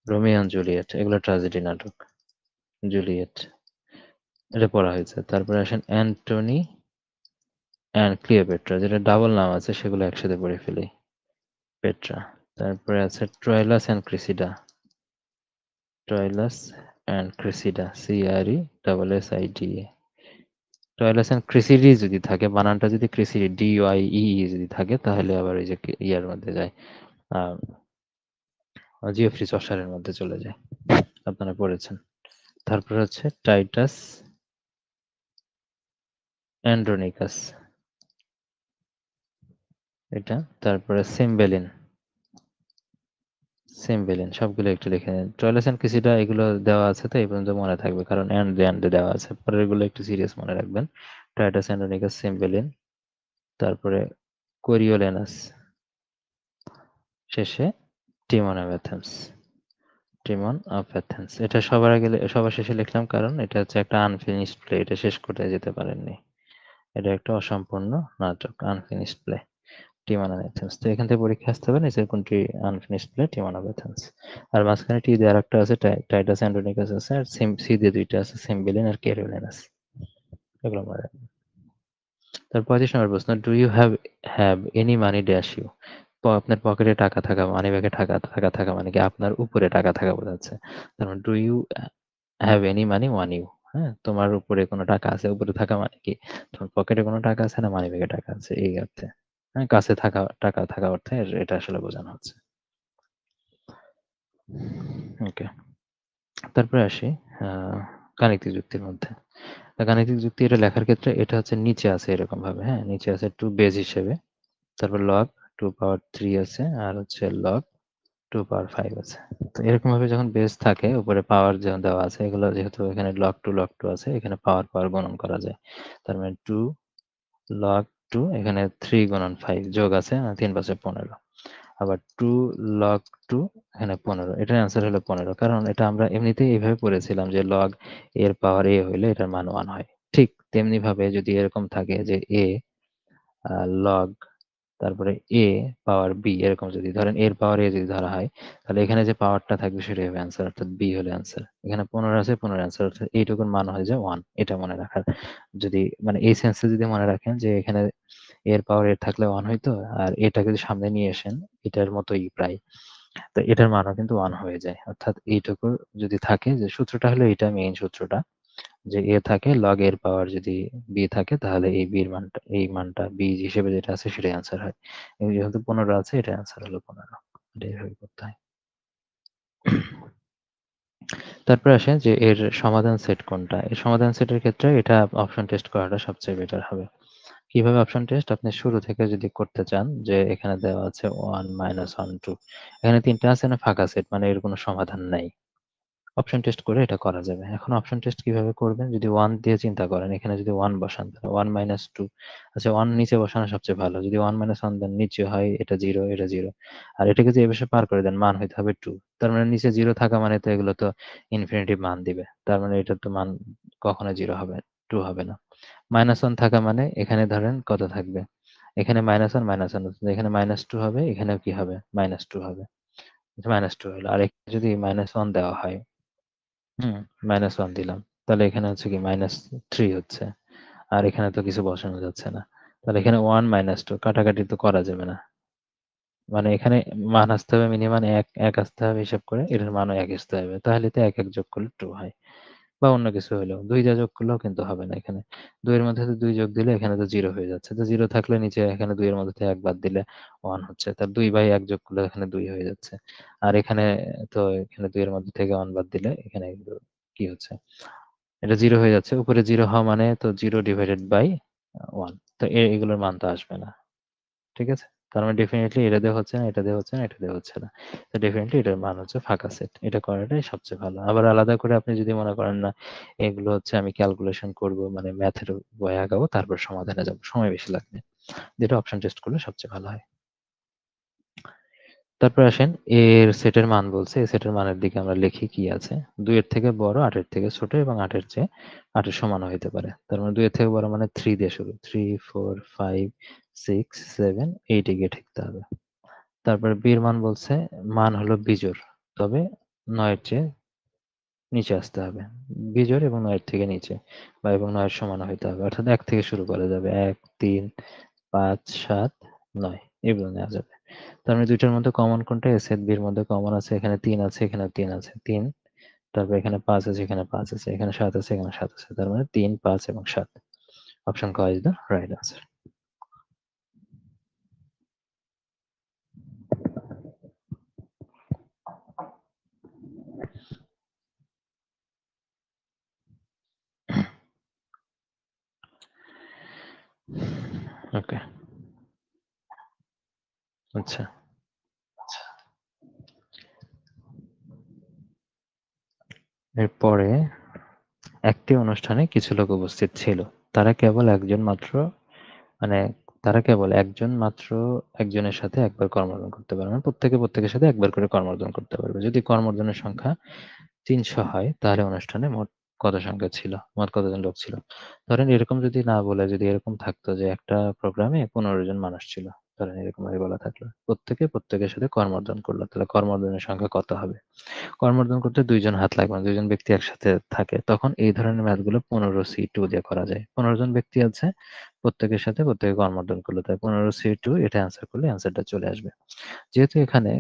রোমিও এন্ড জুলিয়েট এগুলো ট্র্যাজেডি নাটক। জুলিয়েট এটা পড়া হয়েছে। তারপরে আসেন অ্যান্টনি অ্যান্ড ক্লিওপেট্রা, যেটা ডাবল নাম আছে সেগুলো একসাথে পড়ে ফেলি। পেট্রা। তারপরে আছে Troilus and Cressida. Troilus and Cressida, CRESSIDA। Troilus and Cressida যদি থাকে, বানানটা যদি ক্রিসিডি DYEE যদি থাকে, তাহলে আবার ওই যে ইয়ার মধ্যে যায়, জিওফ্রি চসারের মধ্যে চলে যায়। আপনারা পড়েছেন। তারপর হচ্ছে টাইটাস অ্যান্ড্রোনিকাস, এটা। তারপরে সিম্বেলিন। সিম্বেলিন সবগুলো একটু লিখে নিন। টয়লাস অ্যান্ড ক্রিসিডা এগুলো দেওয়া আছে, তো এই পর্যন্ত মনে থাকবে, কারণ অ্যান্ড দেওয়া আছে। পরের গুলো একটু সিরিয়াস মনে রাখবেন। টাইটাস অ্যান্ড্রোনিকাস, সিম্বেলিন। তারপরে কোরিওলেনাস, শেষে টিমন অফ অ্যাথেন্স। টিমন অফ অ্যাথেন্স এটা সবার শেষে লিখলাম, কারণ এটা হচ্ছে একটা আনফিনিশড প্লে, এটা শেষ করে যেতে পারেননি। এটা একটা অসম্পূর্ণ নাটক, unfinished play, Timon of Athens. তো এখান থেকে পরীক্ষা আসতে হবে নিচের কোনটি unfinished play, Timon of Athens. আর মাঝখানে টি দিয়ে আরেকটা আছে, টাইটাস অ্যান্ড্রোনিকাস আছে, আর সি দিয়ে দুইটা আছে, সিম্বেলিন আর ক্যারিওলেনাস। এগুলো মনে রাখবেন। তার 25 নম্বর প্রশ্ন, do you have any money dash you? আপনার পকেটে টাকা থাকা, মানি ব্যাগে টাকা থাকা মানে কি আপনার উপরে টাকা থাকা বোঝাচ্ছে। তার মানে do you have any money on you. হ্যাঁ, তোমার উপরে কোনো টাকা আছে, উপরে থাকা মানে কি তোমার পকেটে কোনো টাকা আছে না মানি ব্যাগে টাকা আছে, এই অর্থে। হ্যাঁ, কাছে থাকা, টাকা থাকা অর্থে এটা আসলে বোঝানো হচ্ছে। ওকে, তারপরে আসি গাণিতিক যুক্তির মধ্যে। গাণিতিক যুক্তি এটা লেখার ক্ষেত্রে এটা হচ্ছে নিচে আছে এরকম ভাবে, হ্যাঁ, নিচে আছে টু বেজ হিসেবে। তারপর লগ 2 পাওয়ার 3 আছে, আর হচ্ছে লগ 2 পাওয়ার 5 আছে। তো এরকম ভাবে যখন বেস থাকে, উপরে পাওয়ার যখন দেওয়া আছে, এগুলো যেহেতু এখানে লগ 2 আছে, এখানে পাওয়ার পাওয়ার গুণন করা যায়। তার মানে 2 log 2, এখানে 3 গুণন 5 যোগ আছে, 3 × 5 = 15। আবার 2 log 2, এখানে 15, এটার অ্যান্সার হলো 15। কারণ এটা আমরা এমনিতেই এইভাবে পড়েছিলাম যে লগ এর পাওয়ার a হইলে এটার মান 1 হয়। ঠিক তেমনি ভাবে যদি এরকম থাকে যে a লগ তারপরে a পাওয়ার b, এরকম যদি ধরেন এর পাওয়ার a যদি ধরা হয়, তাহলে এখানে যে পাওয়ারটা থাকবে সেটাই হবে অ্যান্সার, অর্থাৎ b হলো অ্যান্সার। এখানে 15 আছে, 15 অ্যান্সার, অর্থাৎ এইটুকুর মান হয়ে যায় 1। এটা মনে রাখার, যদি মানে এই সেন্সে যদি মনে রাখেন যে এখানে এর পাওয়ার এর থাকলে 1 হইতো, আর এটাকে যদি সামনে নিয়ে আসেন এটার মতোই প্রায়, তো এটার মানও কিন্তু 1 হয়ে যায়। অর্থাৎ এইটুকু যদি থাকে, যে সূত্রটা হলো এটা, মেইন সূত্রটা, যে এ থাকে লগ এর পাওয়ার যদি বি থাকে, তাহলে এই বির মানটা, এই মানটা বি হিসেবে যেটা আছে সেটাই অ্যান্সার হয়। এবং যেহেতু 15 আছে, এটা অ্যান্সার হলো 15। এটা এইভাবে করতে হয়। তারপরে আসে যে এর সমাধান সেট কোনটা। এর সমাধান সেটের ক্ষেত্রে এটা অপশন টেস্ট করাটা সবচেয়ে বেটার হবে। কিভাবে অপশন টেস্ট? আপনি শুরু থেকে যদি করতে চান, যে এখানে দেওয়া আছে 1 -1 2, এখানে 3টা আছে না ফাঁকা সেট, মানে এর কোনো সমাধান নাই। অপশন টেস্ট করে এটা করা যাবে। এখন অপশন টেস্ট কিভাবে করবেন? যদি 1 দিয়ে চিন্তা করেন, এখানে যদি 1 বসান, তাহলে 1 - 2, আচ্ছা 1 নিচে বসানো সবচেয়ে ভালো। যদি 1 - 1 দেন, নিচে হয় এটা 0, এটা 0। আর এটাকে যদি এপাশে পার করে দেন, মান হইতে হবে 2। তার মানে নিচে 0 থাকা মানে তো এগুলো তো ইনফিনিটিভ মান দিবে। তার মানে এটার তো মান কখনো 0 হবে, 2 হবে না। -1 থাকা মানে এখানে ধরেন কত থাকবে? এখানে -1 -1, এখানে -2 হবে, এখানেও কি হবে? -2 হবে। -2 হলো। আর এখানে যদি -1 দেওয়া হয়, হুম, -1 দিলাম। তাহলে এখানে হচ্ছে কি -3 হচ্ছে। আর এখানে তো কিছু বসানো যাচ্ছে না। তাহলে এখানে 1 -2 কাটাকাটি তো করা যাবে না। মানে এখানে মান আসতে হবে মিনিমাম ১ আসতে হবে হিসাব করে, এটার মানও ১ আসতে হবে। তাহলে তো ১ যোগ করলে 2 হয়। বা অন্য কিছু হইলেও ২ দিয়ে যোগ করলেও কিন্তু হবে না এখানে। ২ এর মধ্যে ২ যোগ দিলে এখানে তো 0 হয়ে যাচ্ছে। তো 0 থাকলে নিচে এখানে ২ এর মধ্যে থেকে ১ বাদ দিলে 1 হচ্ছে। তার 2/১ যোগ করলে এখানে 2 হয়ে যাচ্ছে। আর এখানে তো এখানে ২ এর মধ্যে থেকে 1 বাদ দিলে এখানে কিন্তু কি হচ্ছে? এটা 0 হয়ে যাচ্ছে। উপরে 0 হওয়া মানে তো 0 ডিভাইডেড বাই 1। তো এগুলোর মান তো আসবে না। ঠিক আছে? তার মানে ডেফিনিটলি এটা দিয়ে হচ্ছে না, এটা দিয়ে হচ্ছে না, এটা দিয়ে হচ্ছে না। তো ডেফিনিটলি এটার মান হচ্ছে ফাঁকা সেট। এটা করাটাই সবচেয়ে ভালো। আবার আলাদা করে আপনি যদি মনে করেন না এগুলো হচ্ছে আমি ক্যালকুলেশন করব মানে ম্যাথের বই আগাবো তারপর সমাধানে যাব। সময় বেশি লাগবে। যেটা অপশন টেস্ট করলে সবচেয়ে ভালো হয়। তারপর আসেন এর সেটের মান বলছে। এই সেটের মানের দিকে আমরা লিখি কি আছে। ২ এর থেকে বড়, ৮ এর থেকে ছোট এবং ৮ এর চেয়ে ৮ এর সমানও হইতে পারে। তার মানে ২ এর থেকে বড় মানে 3 দিয়ে শুরু। 3, 4, 5, 6, 7, 8 এ গিয়ে ঠেকতে হবে। তারপরে b এর মান বলছে মান হলো বিজোড়। তবে ৯ এর চেয়ে নিচে আসতে হবে। বিজোড় এবং ৯ এর থেকে নিচে বা এবং ৯ এর সমান হইতে হবে। অর্থাৎ ১ থেকে শুরু করা যাবে। ১, ৩, ৫, ৭, ৯ এগুলো নেওয়া যাবে। তার মানে ২ টার মধ্যে কমন কোনটা? a set b এর মধ্যে কমন আছে। এখানে ৩ আছে, এখানেও ৩ আছে। ৩ তারপর এখানে ৫ আছে, এখানে ৫ আছে, এখানে ৭ আছে, এখানে ৭ আছে। তার মানে ৩, ৫ এবং ৭। অপশন ক ইজ দ্য রাইট আনসার। ওকে, আচ্ছা। এরপরে একটি অনুষ্ঠানে কিছু লোক উপস্থিত ছিল। তারা কেবল একজন মাত্র মানে তারা কেবল একজন মাত্র একজনের সাথে একবার কর্মর্দন করতে পারে। মানে প্রত্যেকে প্রত্যেকের সাথে একবার করে কর্মর্দন করতে পারবে। যদি কর্মর্দনের সংখ্যা ৩০০ হয় তাহলে অনুষ্ঠানে মোট কত সংখ্যা ছিল? মোট কতজন লোক ছিল? ধরেন এরকম যদি না বলে যদি এরকম থাকতো যে একটা প্রোগ্রামে ১৫ জন মানুষ ছিল। ধরেন এরকম ভাবে বলা থাকলো। প্রত্যেকে প্রত্যেকের সাথে কর্মর্দন করলো। তাহলে কর্মর্দনের সংখ্যা কত হবে? কর্মর্দন করতে ২ জন হাত লাগবে না। ২ জন ব্যক্তি একসাথে থাকে। তখন এই ধরনের ম্যাথগুলো 15C2 দিয়ে করা যায়। ১৫ জন ব্যক্তি আছে, প্রত্যেকের সাথে প্রত্যেকে কর্মর্দন করলো। তাই 15C2 এটা অ্যান্সার করলে অ্যান্সারটা চলে আসবে। যেহেতু এখানে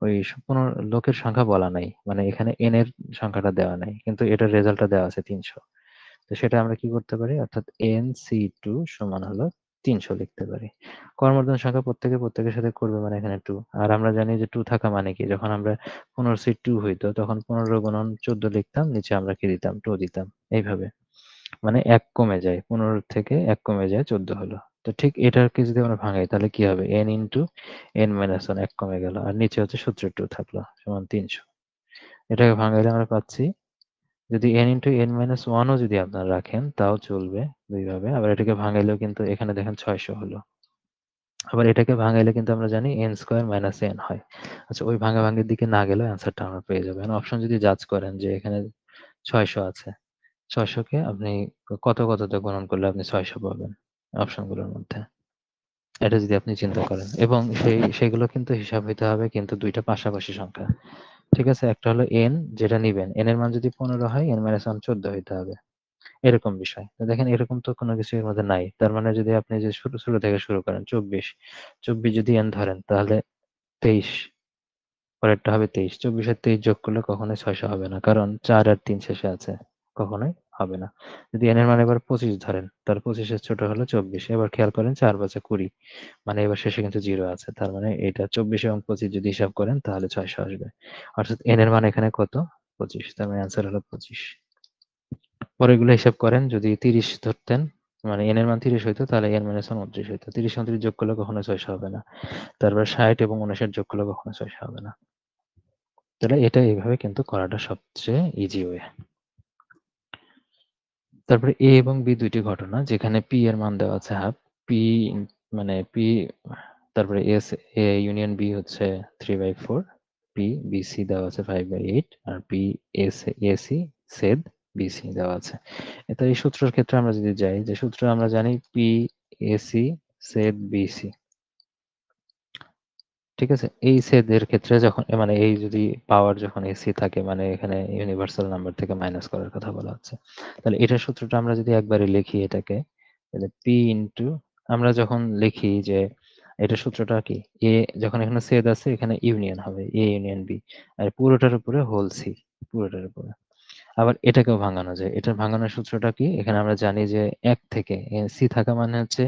ওই ১৫ লোকের সংখ্যা বলা নাই। মানে এখানে n এর সংখ্যাটা দেওয়া নাই। কিন্তু এটার রেজাল্টটা দেওয়া আছে ৩০০। তো সেটা আমরা কি করতে পারি? অর্থাৎ nC2 সমান হলো ৩০০ লিখতে পারি। কর্মর্দন সংখ্যা প্রত্যেকে প্রত্যেকের সাথে করবে মানে এখানে 2 আর আমরা জানি যে 2 থাকা মানে কি যখন আমরা 15C2 হইতো তখন 15 গুণন 14 লিখতাম নিচে আমরা কি দিতাম 2 দিতাম এইভাবে মানে 1 কমে যায় 15 থেকে 1 কমে যায় 14 হলো। তো ঠিক এটাকে যদি আমরা ভাঙাই তাহলে কি হবে n ইন্টু n মাইনাস 1 1 কমে গেল আর নিচে হচ্ছে সূত্র 2 থাকলো সমান ৩০০। এটাকে ভাঙাইলে আমরা পাচ্ছি যদি n ইন্টু n মাইনাস 1 ও যদি আপনারা রাখেন তাও চলবে দুইভাবে। আবার এটাকে ভাঙাইলেও কিন্তু এখানে দেখেন ৬০০ হলো। আবার এটাকে ভাঙাইলে কিন্তু আমরা জানি n স্কয়ার মাইনাস n হয়। আচ্ছা ওই ভাঙাভাঙির দিকে না গেলেও অ্যান্সারটা আমরা পেয়ে যাবো। এখন অপশন যদি জাজ করেন যে এখানে ৬০০ আছে। ৬০০ কে আপনি কততে গুণন করলে আপনি ৬০০ পাবেন অপশনগুলোর মধ্যে। এটা যদি আপনি চিন্তা করেন এবং সেগুলো কিন্তু হিসাব হইতে হবে কিন্তু ২ টা পাশাপাশি সংখ্যা। ঠিক আছে? একটা হলো n যেটা নিবেন। n এর মান যদি ১৫ হয় n - 1 14 হইতে হবে। এরকম বিষয়। তো দেখেন এরকম তো কোনো কিছু এর মধ্যে নাই। তার মানে যদি আপনি যে শুরু থেকে শুরু করেন ২৪, ২৪ যদি n ধরেন তাহলে ২৩ পরেরটা হবে ২৩। ২৪ আর ২৩ যোগ করলে কখনোই ৬০০ হবে না। কারণ ৪ আর ৩ শেষে আছে। কখনোই হবে না। যদি n এর মান এবার ২৫ ধরেন, তাহলে ২৫ এর ছোট হলো ২৪। এবার খেয়াল করেন ৪ ৫ ২০। মানে এবার শেষে কিন্তু 0 আছে। তার মানে এটা ২৪ এবং ২৫ যদি হিসাব করেন তাহলে ৬০০ আসবে। অর্থাৎ n এর মান এখানে কত? ২৫। তার মানে অ্যান্সার হলো ২৫। পরে এগুলো হিসাব করেন যদি ৩০ ধরতেন, মানে n এর মান ৩০ হইতো তাহলে n - 1 29 হইতো। ৩০ 29 যোগ করলে কখনোই ৬০০ হবে না। তারপর ৬০ এবং ৫৯ যোগ করলে কখনোই ৬০০ হবে না। তাহলে এটা এইভাবে কিন্তু করাটা সবচেয়ে ইজি ওয়ে। তারপরে A এবং B ২ টি ঘটনা যেখানে P এর মান দেওয়া আছে হাফ। P মানে P তারপরে A ইউনিয়ন B হচ্ছে 3/4, P BC দেওয়া আছে 5/8 আর P AC ছেদ BC দেওয়া আছে। তো এই সূত্রের ক্ষেত্রে আমরা যদি যাই যে সূত্র আমরা জানি P AC ছেদ BC। ঠিক আছে? এই ছেদের ক্ষেত্রে যখন মানে এই যদি পাওয়ার যখন এসি থাকে মানে এখানে ইউনিভার্সাল নাম্বার থেকে মাইনাস করার কথা বলা হচ্ছে। তাহলে এটার সূত্রটা আমরা যদি একবারে লিখি এটাকে তাহলে P ইনটু আমরা যখন লিখি যে এটার সূত্রটা কি? A যখন এখানে ছেদ আছে এখানে ইউনিয়ন হবে A ইউনিয়ন B আর পুরোটার উপরে হোল C পুরোটার উপরে। আবার এটাকেও ভাঙানো যায়। এটার ভাঙানোর সূত্রটা কি? এখানে আমরা জানি যে ১ থেকে সি থাকা মানে হচ্ছে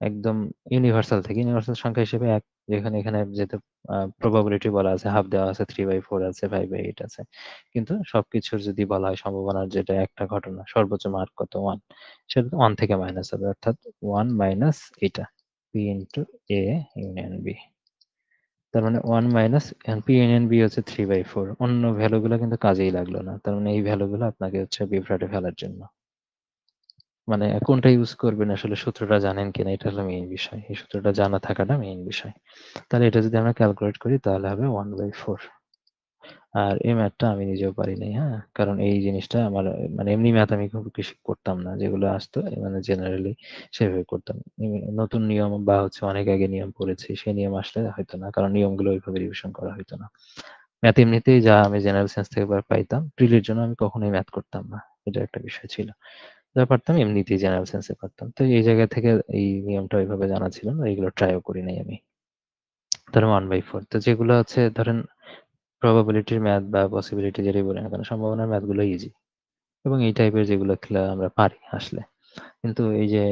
একদম ইউনিভার্সাল থেকে ইউনিভার্সাল সংখ্যা হিসেবে ১ যেখানে এখানে যেহেতু প্রবাবিলিটি বলা আছে, হাফ দেওয়া আছে, 3/4 আছে, 5/8 আছে। কিন্তু সবকিছুর যদি বলা হয় সম্ভাবনার যেটা একটা ঘটনা সর্বোচ্চ মার্ক কত 1 সেটা তো 1 থেকে মাইনাস হবে অর্থাৎ 1 মাইনাস এটা P into A union B. তার মানে 1 মাইনাস পি ইউনিয়ন বি হচ্ছে 3/4। অন্য ভ্যালুগুলো কিন্তু কাজেই লাগলো না, তার মানে এই ভ্যালুগুলো আপনাকে হচ্ছে বিভ্রাটে ফেলার জন্য। মানে কোনটা ইউজ করবেন আসলে সূত্রটা জানেন কিনা এটা হলো মেইন বিষয়, এই সূত্রটা জানা থাকাটা মেইন বিষয়। তাহলে এটা যদি আমরা ক্যালকুলেট করি তাহলে হবে 1/4। আর এই ম্যাথটা আমি নিজেও পারি নাই, হ্যাঁ, কারণ এই জিনিসটা আমার মানে এমনি ম্যাথ আমি খুব বেশি করতাম না, যেগুলো আসতো মানে জেনারেলি সেভাবে করতাম। নতুন নিয়ম বা হচ্ছে অনেক আগে নিয়ম পড়েছি, সেই নিয়ম আসলে হয়তো না, কারণ নিয়মগুলো ওইভাবে রিভিশন করা হয়তো না। ম্যাথ এমনিতেই যা আমি জেনারেল সায়েন্স থেকে পাইতাম, প্রিলির জন্য আমি কখনোই ম্যাথ করতাম না, এটা একটা বিষয় ছিল। যা পারতাম এমনিতেই জেনারেল সায়েন্সে পারতাম, তো এই জায়গা থেকে এই নিয়মটা ওইভাবে জানা ছিল না, এইগুলো ট্রাইও করি নাই আমি। ধরেন 1/4, তো যেগুলো আছে ধরেন প্রবাবিলিটির ম্যাথ বা পসিবিলিটি যেটাই বলি না কেন, সম্ভাবনার ম্যাথগুলো ইজি, এবং এই টাইপের যেগুলো খেলা আমরা পারি আসলে। কিন্তু এই যে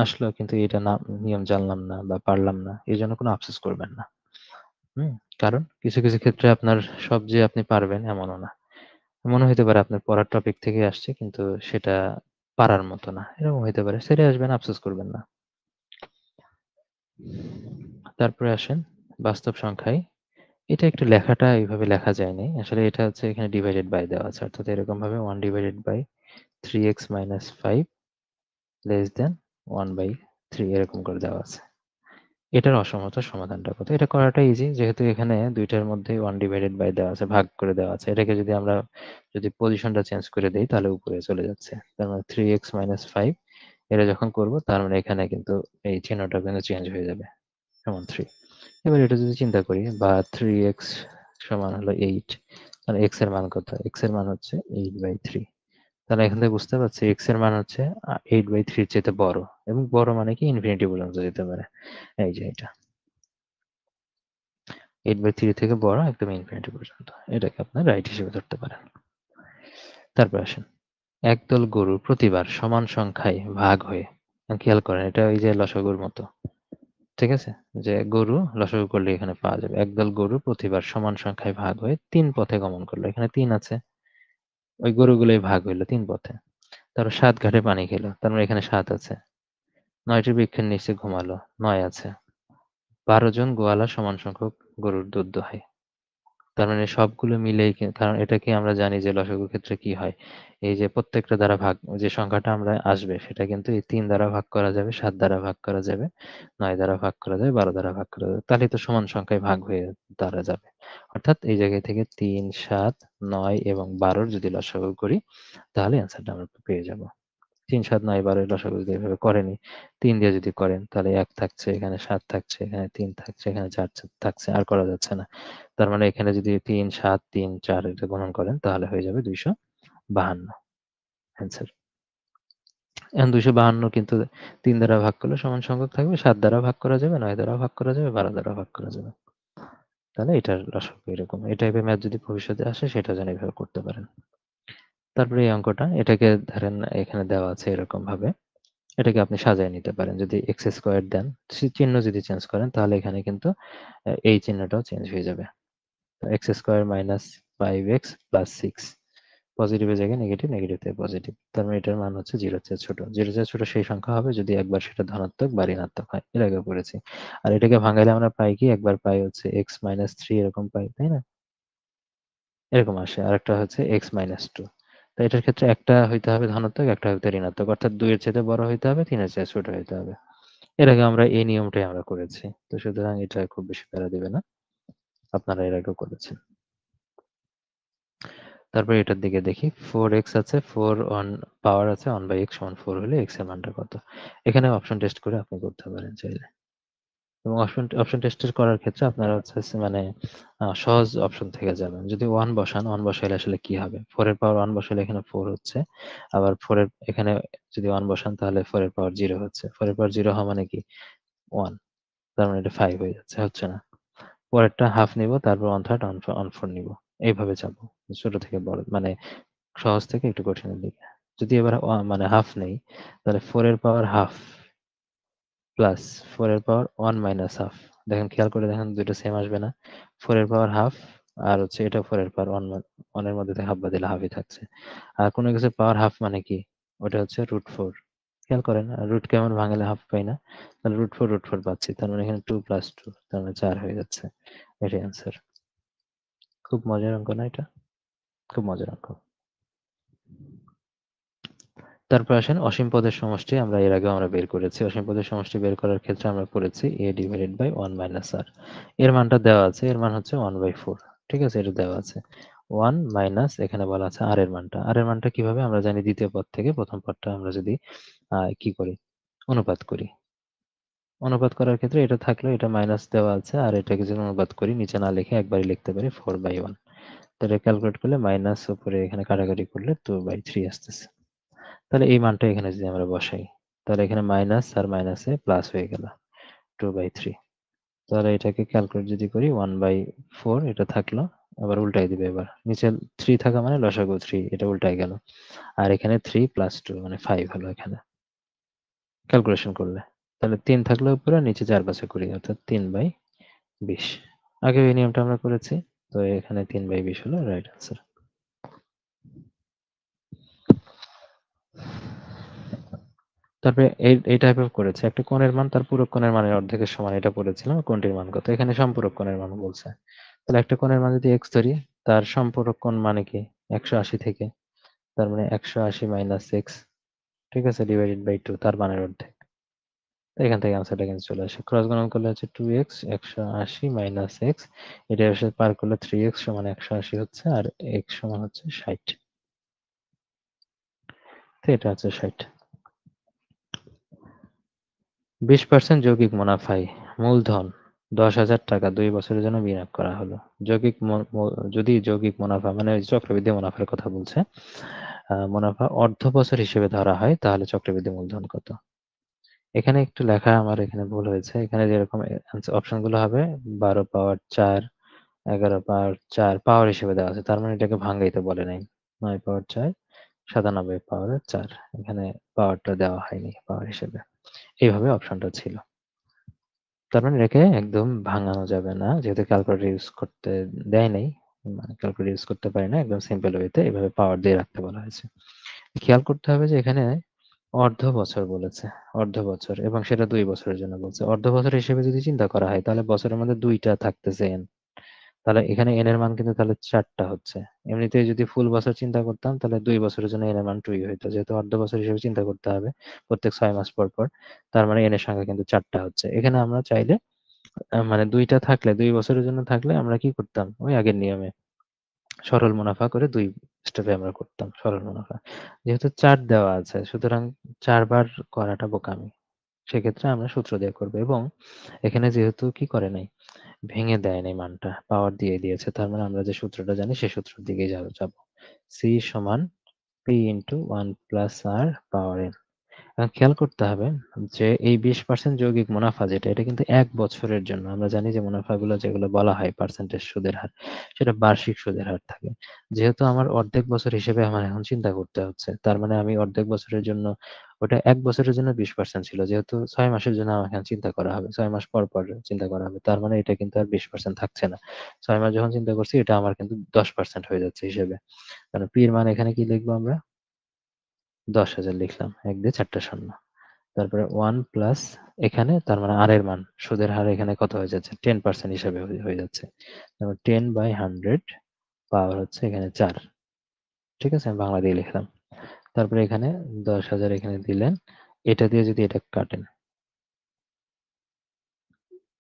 আসলো কিন্তু এটা না, নিয়ম জানলাম না বা পারলাম না, এই জন্য কোনো আফসোস করবেন না। হুম, কারণ কিছু কিছু ক্ষেত্রে আপনার সব যে আপনি পারবেন এমনও না। মনে হইতে পারে আপনার পড়ার টপিক থেকে আসছে কিন্তু সেটা পারার মতো না, এরকম হইতে পারে, সেরে আসবেন, আফসোস করবেন না। তারপরে আসেন বাস্তব সংখ্যায়। এটা একটু লেখাটা এইভাবে লেখা যায়নি আসলে, এটা হচ্ছে এখানে ডিভাইডেড বাই দেওয়া আছে, অর্থাৎ এরকম ভাবে 1/3x - 5 << 1/3 এরকম করে দেওয়া আছে। এটার অসমতার সমাধানটা কত? এটা করাটা ইজি, যেহেতু এখানে দুইটার মধ্যে 1/বাই দেওয়া আছে, ভাগ করে দেওয়া আছে। এটাকে যদি আমরা পজিশনটা চেঞ্জ করে দেই তাহলে উপরে চলে যাচ্ছে। তার মানে 3x - 5 এটা যখন করব তার মানে এখানে কিন্তু এই চিহ্নটা কিন্তু চেঞ্জ হয়ে যাবে, সমান 3। এবার এটা যদি চিন্তা করি, বা 3x সমান হলো 8, তাহলে x এর মান কত? x এর মান হচ্ছে 8/3। তাহলে এখান থেকে বুঝতে পারছি x এর মান হচ্ছে 8/3 এর চেয়ে বড়, এবং বড় মানে কি ইনফিনিটি পর্যন্ত যেতে পারে। এই যে এটা 8/3 থেকে বড় একদম ইনফিনিটি পর্যন্ত, এটাকে আপনার রাইট হিসেবে ধরতে পারেন। তারপর আসেন, একদল গরু প্রতিবার সমান সংখ্যায় ভাগ হয়ে, খেয়াল করেন এটা ওই যে লসাগুর মতো, ঠিক আছে, যে গরু লসাগু করলে এখানে পাওয়া যাবে। একদল গরু প্রতিবার সমান সংখ্যায় ভাগ হয়ে 3 পথে গমন করলো, এখানে 3 আছে, ওই গরুগুলোই ভাগ হইলো 3 পথে। তারপর 7 ঘাটে পানি খেলো, তার মানে এখানে 7 আছে। 9টি বৃক্ষের নিচে ঘুমালো, 9 আছে। 12 জন গোয়ালা সমান সংখ্যক গরুর দুধ দোহায়। তার মানে সবগুলো মিলেই কারণ এটা কি আমরা জানি যে লসাগুর ক্ষেত্রে কি হয়, এই যে প্রত্যেকটা দ্বারা ভাগ, যে সংখ্যাটা আমরা আসবে সেটা কিন্তু এই 3 দ্বারা ভাগ করা যাবে, 7 দ্বারা ভাগ করা যাবে, 9 দ্বারা ভাগ করা যাবে, 12 দ্বারা ভাগ করা যাবে, তাহলে তো সমান সংখ্যায় ভাগ হয়ে দ্বারা যাবে। অর্থাৎ এই জায়গায় থেকে 3, 7, 9 এবং 12 যদি লসাগু করি তাহলে অ্যান্সারটা আমরা পেয়ে যাব। ৩, ৭, ৯, ১২ এর লসাগু যদি এভাবে করেনি, ৩ দিয়ে যদি করেন তাহলে ১ থাকছে, এখানে ৭ থাকছে, এখানে ৩ থাকছে, এখানে ৪ থাকছে, আর করা যাচ্ছে না। তার মানে এখানে যদি ৩, ৭, ৩, ৪ এটা গুণন করেন তাহলে হয়ে যাবে ২৫২ অ্যান্সার। এখন ২৫২ কিন্তু ৩ দ্বারা ভাগ করলে সমান সংখ্যক থাকবে, ৭ দ্বারা ভাগ করা যাবে, ৯ দ্বারা ভাগ করা যাবে, ১২ দ্বারা ভাগ করা যাবে। তাহলে এটার লসাগু এরকম। এই টাইপের ম্যাথ যদি ভবিষ্যতে আসে সেটা যেন এভাবে করতে পারেন। তারপরে এই অঙ্কটা, এটাকে ধরেন এখানে দেওয়া আছে এরকম ভাবে, এটাকে আপনি সাজায় নিতে পারেন। যদি এক্স স্কোয়ার দেন, চিহ্ন যদি চেঞ্জ করেন তাহলে এখানে কিন্তু এই চিহ্নটাও চেঞ্জ হয়ে যাবে। X square minus 5x plus 6, পজিটিভের জায়গায় নেগেটিভ, নেগেটিভ থেকে পজিটিভ, তার মানে এটার মান হচ্ছে 0 চেয়ে ছোট। 0 চেয়ে ছোট সেই সংখ্যা হবে যদি একবার সেটা ধনাত্মক বা ঋণাত্মক হয়, এর আগে পড়েছি। আর এটাকে ভাঙাইলে আমরা পাই কি, একবার পাই হচ্ছে x - 3 এরকম পাই, তাই না? এরকম আসে। আরেকটা হচ্ছে x - 2। তো এটার ক্ষেত্রে একটা হইতে হবে ধনাত্মক, একটা হইতে ঋণাত্মক, অর্থাৎ 2 এর চাইতে বড় হইতে হবে, 3 এর চেয়ে ছোট হইতে হবে। এর আগে আমরা এই নিয়মটাই আমরা করেছি। তো সুতরাং এটা খুব বেশি প্যারা দিবে না। আপনারা এর আগেও করেছেন। তারপরে এটার দিকে দেখি। 4x আছে, 4 অন পাওয়ার আছে 1/x সমান 4 হলে x এর মানটা কত? এখানে অপশন টেস্ট করে আপনি করতে পারেন চাইলে। এবং অপশন অপশন টেস্ট করার ক্ষেত্রে আপনারা হচ্ছে মানে সহজ অপশন থেকে যাবেন। যদি 1 বসান, 1 বসাইলে আসলে কি হবে? 4 এর পাওয়ার 1 বসাইলে এখানে 4 হচ্ছে। আবার 4 এর এখানে যদি 1 বসান তাহলে 4 এর পাওয়ার 0 হচ্ছে। 4 এর পাওয়ার 0 হওয়া মানে কি? 1। তার মানে এটা 5 হয়ে যাচ্ছে, হচ্ছে না। পরেরটা হাফ নিব, তারপর 1/3 1/4 নিব। এইভাবে যাবো। ছোট থেকে বড় মানে সহজ থেকে একটু কঠিনের দিকে। যদি এবার মানে হাফ নেই, তাহলে 4 এর পাওয়ার হাফ প্লাস 4 এর পাওয়ার 1 মাইনাস হাফ। দেখেন, খেয়াল করে দেখেন ২ টা সেম আসবে না? 4 এর পাওয়ার হাফ আর হচ্ছে এটা 4 এর পাওয়ার 1 এর মধ্যে থেকে হাফ বাদ দিলে হাফই থাকছে। আর কোনো কিছুর পাওয়ার হাফ মানে কি? ওটা হচ্ছে √4। খেয়াল করেন রুট কেমন ভাঙালে হাফ পাই না, তাহলে √4 পাচ্ছি, তার মানে এখানে 2 + 2 তার মানে 4 হয়ে যাচ্ছে। এটাই অ্যান্সার। খুব মজার অঙ্ক না এটা? খুব মজার অঙ্ক। তারপর আসেন অসীম পদের সমষ্টি আমরা এর আগেও আমরা বের করেছি। অসীম পদের সমষ্টি বের করার ক্ষেত্রে আমরা পড়েছি a/1 - r। এর মানটা দেওয়া আছে, এর মান হচ্ছে 1/4। ঠিক আছে, এটা দেওয়া আছে। 1 মাইনাস এখানে বলা আছে r এর মানটা। r এর মানটা কিভাবে? আমরা জানি দ্বিতীয় পদ থেকে প্রথম পদটা আমরা যদি কি করি? অনুপাত করি। অনুপাত করার ক্ষেত্রে এটা থাকলেও এটা মাইনাস দেওয়া আছে, আর এটাকে যদি অনুপাত করি নিচে না লিখে একবারই লিখতে পারি 4/1। তাহলে ক্যালকুলেট করলে মাইনাস উপরে এখানে কাটাকাটি করলে 2/3 আসতেছে। তাহলে এই মানটা এখানে যদি আমরা বসাই, তাহলে এখানে মাইনাস আর মাইনাসে প্লাস হয়ে গেল 2/3। তাহলে এটাকে ক্যালকুলেট যদি করি 1/4 এটা থাকলো, আবার উল্টাই দিবে। এবার নিচে 3 থাকা মানে লসাগু 3, এটা উল্টাই গেল। আর এখানে 3 + 2 মানে 5 হলো এখানে ক্যালকুলেশন করলে। তাহলে 3 থাকলে উপরে, নিচে 4 × 5 = 20, অর্থাৎ 3/20। আগে এই নিয়মটা আমরা করেছি, তো এখানে 3/20 হলো রাইট আনসার। তারপরে এই টাইপের করেছে। একটা কোণের মান তার পূরক কোণের মানের অর্ধেকের সমান, এটা পড়েছিলাম। কোণটির মান কত? এখানে সম্পূরক কোণের মান বলছে। তাহলে একটা কোণের মান যদি x ধরি, তার সম্পূরক কোণ মানে কি? 180 থেকে। তার মানে 180 - x, ঠিক আছে, /2 তার মানের অর্ধেক। তো এখান থেকে আনসারটা কিন্তু চলে আসে। ক্রস গুণন করলে হচ্ছে 2x 180 - x, এটা এসে পার করলে 3x = 180 হচ্ছে, আর x সমান হচ্ছে 60। তো এটা হচ্ছে 60। 20% যৌগিক মুনাফায় মূলধন 10,000 টাকা 2 বছরের জন্য বিনিয়োগ করা হলো। যদি যৌগিক মুনাফা মানে চক্রবৃদ্ধি মুনাফার কথা বলছে, মুনাফা অর্ধ বছর হিসেবে ধরা হয়, তাহলে চক্রবৃদ্ধি মূলধন কত? এখানে একটু লেখা আমার এখানে ভুল হয়েছে। এখানে যেরকম অপশন গুলো হবে 12 পাওয়ার 4, 11 পাওয়ার 4 পাওয়ার হিসেবে দেওয়া আছে। তার মানে এটাকে ভাঙাইতে বলে নাই। 9 পাওয়ার 4, 97 পাওয়ার 4। এখানে পাওয়ারটা দেওয়া হয়নি পাওয়ার হিসেবে। এইভাবে অপশনটা ছিল। তার মানে এটাকে একদম ভাঙানো যাবে না, যেহেতু ক্যালকুলেটর ইউজ করতে দেয় নাই, মানে ক্যালকুলেটর ইউজ করতে পারি না, একদম সিম্পল ওয়েতে এভাবে পাওয়ার দিয়ে রাখতে বলা হয়েছে। খেয়াল করতে হবে যে এখানে অর্ধ বছর বলেছে, অর্ধ বছর, এবং সেটা 2 বছরের জন্য বলছে। অর্ধ বছর হিসেবে যদি চিন্তা করা হয়, তাহলে বছরের মধ্যে 2টা থাকতেছে n, তাহলে এখানে n এর মান কিন্তু তাহলে 4টা হচ্ছে। এমনিতে যদি ফুল বছর চিন্তা করতাম, তাহলে 2 বছরের জন্য n এর মান 2 হইতো। যেহেতু অর্ধ বছর হিসেবে চিন্তা করতে হবে প্রত্যেক 6 মাস পর পর, তার মানে n এর সংখ্যা কিন্তু 4টা হচ্ছে। এখানে আমরা চাইলে মানে 2টা থাকলে, 2 বছরের জন্য থাকলে আমরা কি করতাম? ওই আগের নিয়মে সরল মুনাফা করে 2 স্টেপে আমরা করতাম সরল মুনাফা। যেহেতু 4 দেওয়া আছে, সুতরাং 4 বার করাটা বোকামি। সেক্ষেত্রে আমরা সূত্র দিয়ে করব, এবং এখানে যেহেতু কি করে নাই, ভেঙে দেয় নাই মানটা, পাওয়ার দিয়ে দিয়েছে। তার মানে আমরা যে সূত্রটা জানি সেই সূত্রের দিকেই যাব। C = P × 1 + r পাওয়ার n। খেয়াল করতে হবে যে এই 20% যৌগিক মুনাফা যেটা, এটা কিন্তু 1 বছরের জন্য। আমরা জানি যে মুনাফাগুলো যেগুলো বলা হয় পার্সেন্টেজ সুদের হার, সেটা বার্ষিক সুদের হার থাকে। যেহেতু আমার অর্ধেক বছর হিসেবে আমার এখন চিন্তা করতে হচ্ছে, তার মানে আমি অর্ধেক বছরের জন্য, ওটা 1 বছরের জন্য 20% ছিল, যেহেতু 6 মাসের জন্য আমার এখন চিন্তা করা হবে, 6 মাস পর পর চিন্তা করা হবে, তার মানে এটা কিন্তু আর 20% থাকছে না। 6 মাস যখন চিন্তা করছি, এটা আমার কিন্তু 10% হয়ে যাচ্ছে হিসেবে। কারণ পি এর মান এখানে কি লিখবো আমরা? 10,000 লিখলাম, 1 দিয়ে 4টা শূন্য। তারপরে 1 প্লাস এখানে, তার মানে আর এর মান, সুদের হার এখানে কত হয়ে যাচ্ছে? 10% হিসাবে হয়ে যাচ্ছে। তারপর 10/100 পাওয়ার হচ্ছে এখানে 4। ঠিক আছে, আমি বাংলা দিয়ে লিখলাম। তারপরে এখানে 10,000 এখানে দিলেন। এটা দিয়ে যদি এটা কাটেন,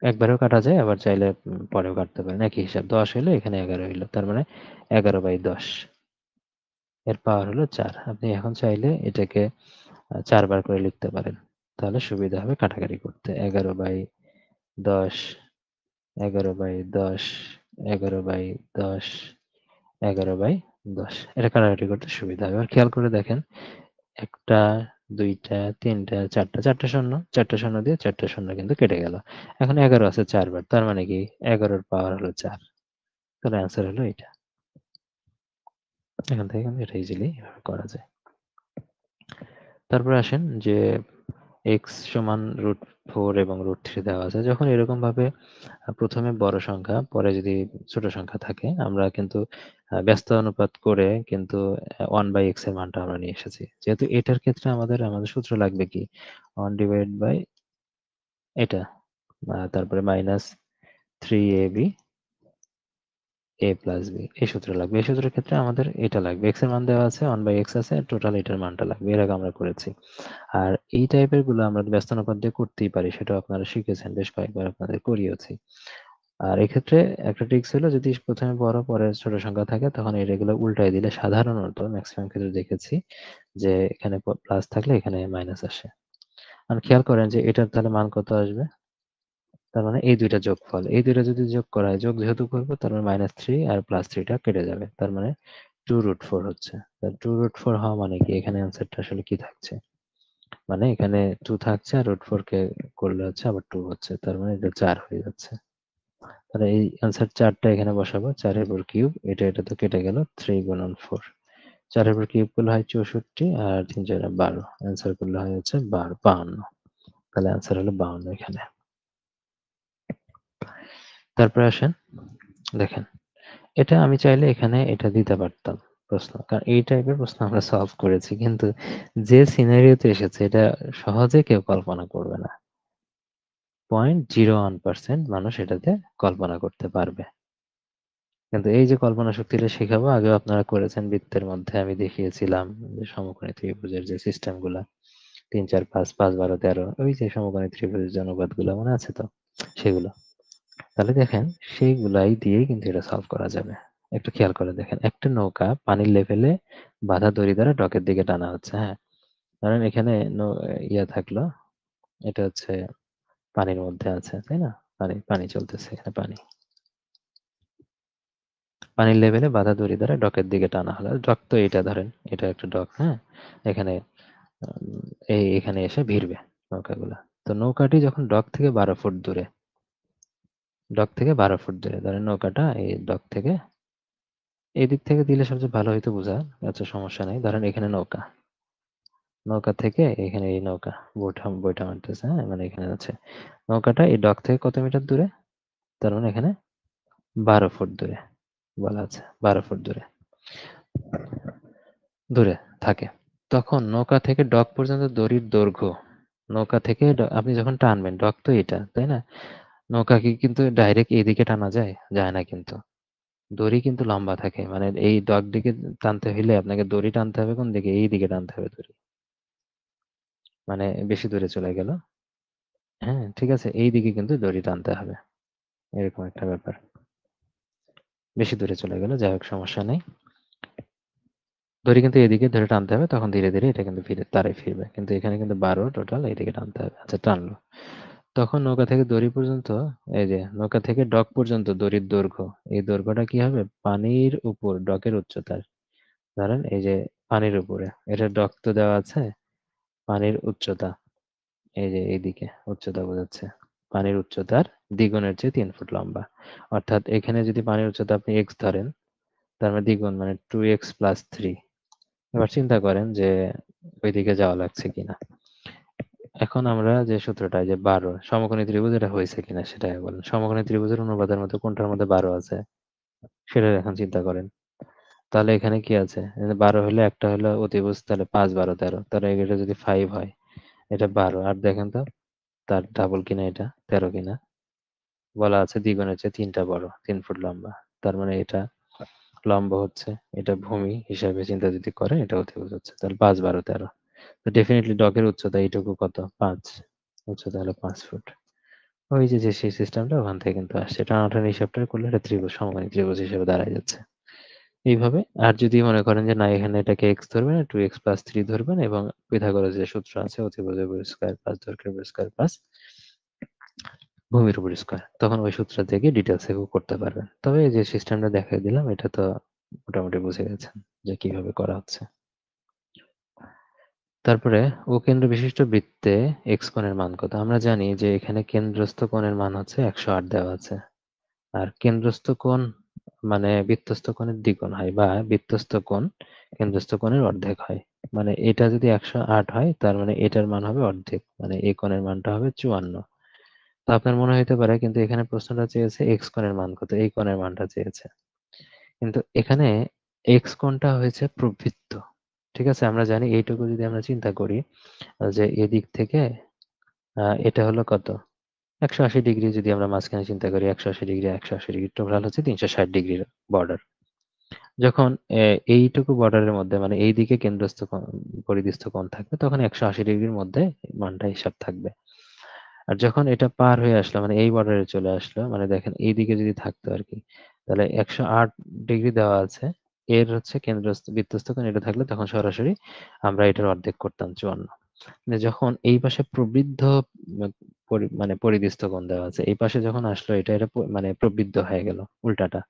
একবারেও কাটা যায়, আবার চাইলে পরেও কাটতে পারেন, একই হিসাব। 10 হইলো, এখানে 11 হইলো, তার মানে 11/10 এর পাওয়ার হলো 4। আপনি এখন চাইলে এটাকে 4 বার করে লিখতে পারেন, তাহলে সুবিধা হবে কাটাকাটি করতে। 11/10, 11/10, 11/10, 11/10, এটা কাটাকাটি করতে সুবিধা হবে। এবার খেয়াল করে দেখেন, 1টা, 2টা, 3টা, 4টা, 4টা শূন্য, 4টা শূন্য দিয়ে 4টা শূন্য কিন্তু কেটে গেল। এখন 11 আছে 4 বার, তার মানে কি 11 এর পাওয়ার হলো 4। তাহলে অ্যান্সার হলো এটা। এখান থেকে কিন্তু এটা ইজিলি এভাবে করা যায়। তারপরে আসেন যে x সমান √4 এবং √3 দেওয়া আছে। যখন এরকম ভাবে প্রথমে বড় সংখ্যা পরে যদি ছোট সংখ্যা থাকে আমরা কিন্তু ব্যস্ত অনুপাত করে কিন্তু 1/x এর মানটা আমরা নিয়ে এসেছি। যেহেতু এটার ক্ষেত্রে আমাদের সূত্র লাগবে কি 1/, এটা তারপরে -3ab a প্লাস b এই সূত্র লাগবে। এই সূত্রের ক্ষেত্রে আমাদের এটা লাগবে, x এর মান দেওয়া আছে, 1/x আছে, টোটাল এটার মানটা লাগবে। এর আগে আমরা করেছি। আর এই টাইপের গুলো আমরা ব্যস্ত অনুপাত দিয়ে করতেই পারি, সেটাও আপনারা শিখেছেন, বেশ কয়েকবার আপনাদের করিয়েছি। আর এক্ষেত্রে একটা ট্রিক্স হলো যদি প্রথমে বড় পরে ছোট সংখ্যা থাকে তখন এগুলো উল্টাই দিলে সাধারণত ম্যাক্সিমাম ক্ষেত্রে দেখেছি যে এখানে প্লাস থাকলে এখানে মাইনাস আসে। আর খেয়াল করেন যে এটার তাহলে মান কত আসবে, তার মানে এই দুইটা যোগফল, এই দুইটা যদি যোগ করা হয়, যোগ যেহেতু করবো তার মানে -3 আর +3টা কেটে যাবে, তার মানে 2√4 হচ্ছে। 2√4 হওয়া মানে কি, এখানে অ্যান্সারটা আসলে কি থাকছে, মানে এখানে 2 থাকছে আর √4 কে করলে হচ্ছে আবার 2 হচ্ছে, তার মানে এটা 4 হয়ে যাচ্ছে। তাহলে এই অ্যান্সার 4টা এখানে বসাবো, 4 এর উপর কিউব, এটা তো কেটে গেল, 3 গুণন 4, 4 এর উপর কিউব করলে হয় 64 আর 3 4 12, অ্যান্সার করলে হয় হচ্ছে 52। তাহলে অ্যান্সার হলো 52 এখানে। তারপরে আসেন, দেখেন এটা আমি চাইলে এখানে এটা দিতে পারতাম প্রশ্ন, কারণ এই টাইপের প্রশ্ন আমরা সলভ করেছি, কিন্তু যে সিনারিওতে এসেছে এটা সহজে কেউ কল্পনা করবে না। 0.01% মানুষ এটাতে কল্পনা করতে পারবে। কিন্তু এই যে কল্পনা শক্তিটা শেখাবো, আগেও আপনারা করেছেন, বৃত্তের মধ্যে আমি দেখিয়েছিলাম যে সমকোণী ত্রিভুজের যে সিস্টেম গুলা 3 4 5 5 12 13, ওই যে সমকোণী ত্রিভুজের যে অনুপাত গুলো মনে আছে তো, সেগুলো। তাহলে দেখেন সেইগুলাই দিয়েই কিন্তু এটা সলভ করা যাবে। একটু খেয়াল করে দেখেন, একটা নৌকা পানির লেভেলে বাঁধা দড়ি দ্বারা ডকের দিকে টানা হচ্ছে। হ্যাঁ, ধরেন এখানে ইয়া থাকলো, এটা হচ্ছে পানির মধ্যে আছে, তাই না? পানি পানি চলতেছে, এখানে পানি, পানির লেভেলে বাঁধা দড়ি দ্বারা ডকের দিকে টানা হলো। ডক তো এটা, ধরেন এটা একটা ডক, হ্যাঁ, এখানে এখানে এসে ভিড়বে নৌকাগুলা। তো নৌকাটি যখন ডক থেকে 12 ফুট দূরে, ডক থেকে 12 ফুট দূরে, ধরেন নৌকাটা এই ডক থেকে, এদিক থেকে দিলে সবচেয়ে ভালো হইতো বোঝা, আচ্ছা সমস্যা নেই। ধরেন এখানে নৌকা, নৌকা থেকে এখানে এই নৌকা বইটা বইটা মারতেছে, হ্যাঁ, মানে এখানে আছে নৌকাটা, এই ডক থেকে কত মিটার দূরে, তার মানে এখানে 12 ফুট দূরে বলা আছে, 12 ফুট দূরে দূরে থাকে। তখন নৌকা থেকে ডক পর্যন্ত দড়ির দৈর্ঘ্য, নৌকা থেকে আপনি যখন টানবেন, ডক তো এটা, তাই না? নৌকা কি কিন্তু ডাইরেক্ট এইদিকে টানা যায়? যায় না কিন্তু। দড়ি কিন্তু লম্বা থাকে, মানে এই ডক দিকে টানতে হইলে আপনাকে দড়ি টানতে হবে কোন দিকে, এই দিকে টানতে হবে দড়ি, মানে বেশি দূরে চলে গেল। হ্যাঁ, ঠিক আছে, এই দিকে কিন্তু দড়ি টানতে হবে, এরকম একটা ব্যাপার। বেশি দূরে চলে গেল, যাই হোক সমস্যা নেই। দড়ি কিন্তু এদিকে ধরে টানতে হবে, তখন ধীরে ধীরে এটা কিন্তু ফিরে তারে ফিরবে। কিন্তু এখানে কিন্তু 12 টোটাল, এইদিকে টানতে হবে। আচ্ছা, টানলো। তখন নৌকা থেকে দড়ি পর্যন্ত, এই যে নৌকা থেকে ডক পর্যন্ত দড়ির দৈর্ঘ্য, এই দৈর্ঘ্যটা কি হবে পানির উপর ডকের উচ্চতার, ধরেন এই যে পানির উপরে, এটা ডক তো দেওয়া আছে, পানির উচ্চতা এই যে এইদিকে উচ্চতা বোঝাচ্ছে, পানির উচ্চতার দ্বিগুণের চেয়ে 3 ফুট লম্বা। অর্থাৎ এখানে যদি পানির উচ্চতা আপনি এক্স ধরেন, তার মানে দ্বিগুণ, মানে 2x+3। এবার চিন্তা করেন যে ওইদিকে যাওয়া লাগছে কিনা। এখন আমরা যে সূত্রটা, যে 12 সমকোণী ত্রিভুজ, এটা হয়েছে কিনা সেটা বলেন। সমকোণী ত্রিভুজের অনুপাতের মধ্যে কোনটার মধ্যে 12 আছে সেটা এখন চিন্তা করেন। তাহলে এখানে কি আছে, 12 হলে একটা হলো অতিভুজ, তাহলে 5 12 13, তাহলে এটা যদি 5 হয়, এটা 12, আর দেখেন তো তার ডাবল কিনা, এটা 13 কিনা। বলা আছে দ্বিগুণের চেয়ে 3টা বড়, 3 ফুট লম্বা, তার মানে এটা লম্ব হচ্ছে, এটা ভূমি হিসাবে চিন্তা যদি করেন, এটা অতিভুজ হচ্ছে, তাহলে 5 12 13। তো ডেফিনেটলি ডকের উচ্চতা এইটুকু কত, 5, উচ্চতা হলো 5 ফুট। ওই যে যে সেই সিস্টেমটা ওখান থেকে কিন্তু আসছে, টানাটানি হিসাবটা করলে এটা ত্রিভুজ, সমকোণী ত্রিভুজ হিসেবে দাঁড়ায় যাচ্ছে এইভাবে। আর যদি মনে করেন যে না, এখানে এটাকে এক্স ধরবেন, 2x+3 ধরবেন, এবং পিথাগোরাস যে সূত্র আছে, অতিভুজের উপর স্কয়ার প্লাস দৈর্ঘ্যের উপর স্কয়ার প্লাস ভূমির উপর স্কয়ার, তখন ওই সূত্র থেকে ডিটেলস করতে পারবেন। তবে এই যে সিস্টেমটা দেখাই দিলাম, এটা তো মোটামুটি বুঝে গেছেন যে কিভাবে করা হচ্ছে। তারপরে ও কেন্দ্র বিশিষ্ট বৃত্তে এক্স কোণের মান কত। আমরা জানি যে এখানে কেন্দ্রস্থ কোণের মান হচ্ছে 108 দেওয়া আছে, আর কেন্দ্রস্থ কোণ মানে বৃত্তস্থ কোণের দ্বিগুণ হয়, বা বৃত্তস্থ কোণ কেন্দ্রস্থ কোণের অর্ধেক হয়। মানে এটা যদি 108 হয়, তার মানে এটার মান হবে অর্ধেক, মানে এই কোণের মানটা হবে 54। তো আপনার মনে হইতে পারে কিন্তু এখানে প্রশ্নটা চেয়েছে এক্স কোণের মান কত, এই কোণের মানটা চেয়েছে। কিন্তু এখানে এক্স কোণটা হয়েছে প্রবৃত্ত। ঠিক আছে, আমরা জানি এইটুকু যদি আমরা চিন্তা করি যে এদিক থেকে এটা হলো কত, 180 ডিগ্রি। যদি আমরা মাঝখানে চিন্তা করি 180 ডিগ্রি, 180 ডিগ্রি টোটাল হচ্ছে 360 ডিগ্রির বর্ডার। যখন এইটুকু বর্ডারের মধ্যে মানে এই দিকে কেন্দ্রস্থ পরিধিস্থ কোণ থাকবে, তখন 180 ডিগ্রির মধ্যে মানটা হিসাব থাকবে। আর যখন এটা পার হয়ে আসলো, মানে এই বর্ডারে চলে আসলো, মানে দেখেন এই দিকে যদি থাকতো আর কি, তাহলে 108 ডিগ্রি দেওয়া আছে, এর হচ্ছে কেন্দ্রস্থ বৃত্তস্থ কোণ এটা থাকলে তখন সরাসরি আমরা এটার অর্ধেক করতাম 54। মানে যখন এই পাশে প্রবৃদ্ধ মানে পরিধিস্থ কোণ দেওয়া আছে, এই পাশে যখন আসলো এটা এটা মানে প্রবৃদ্ধ হয়ে গেল উল্টাটা।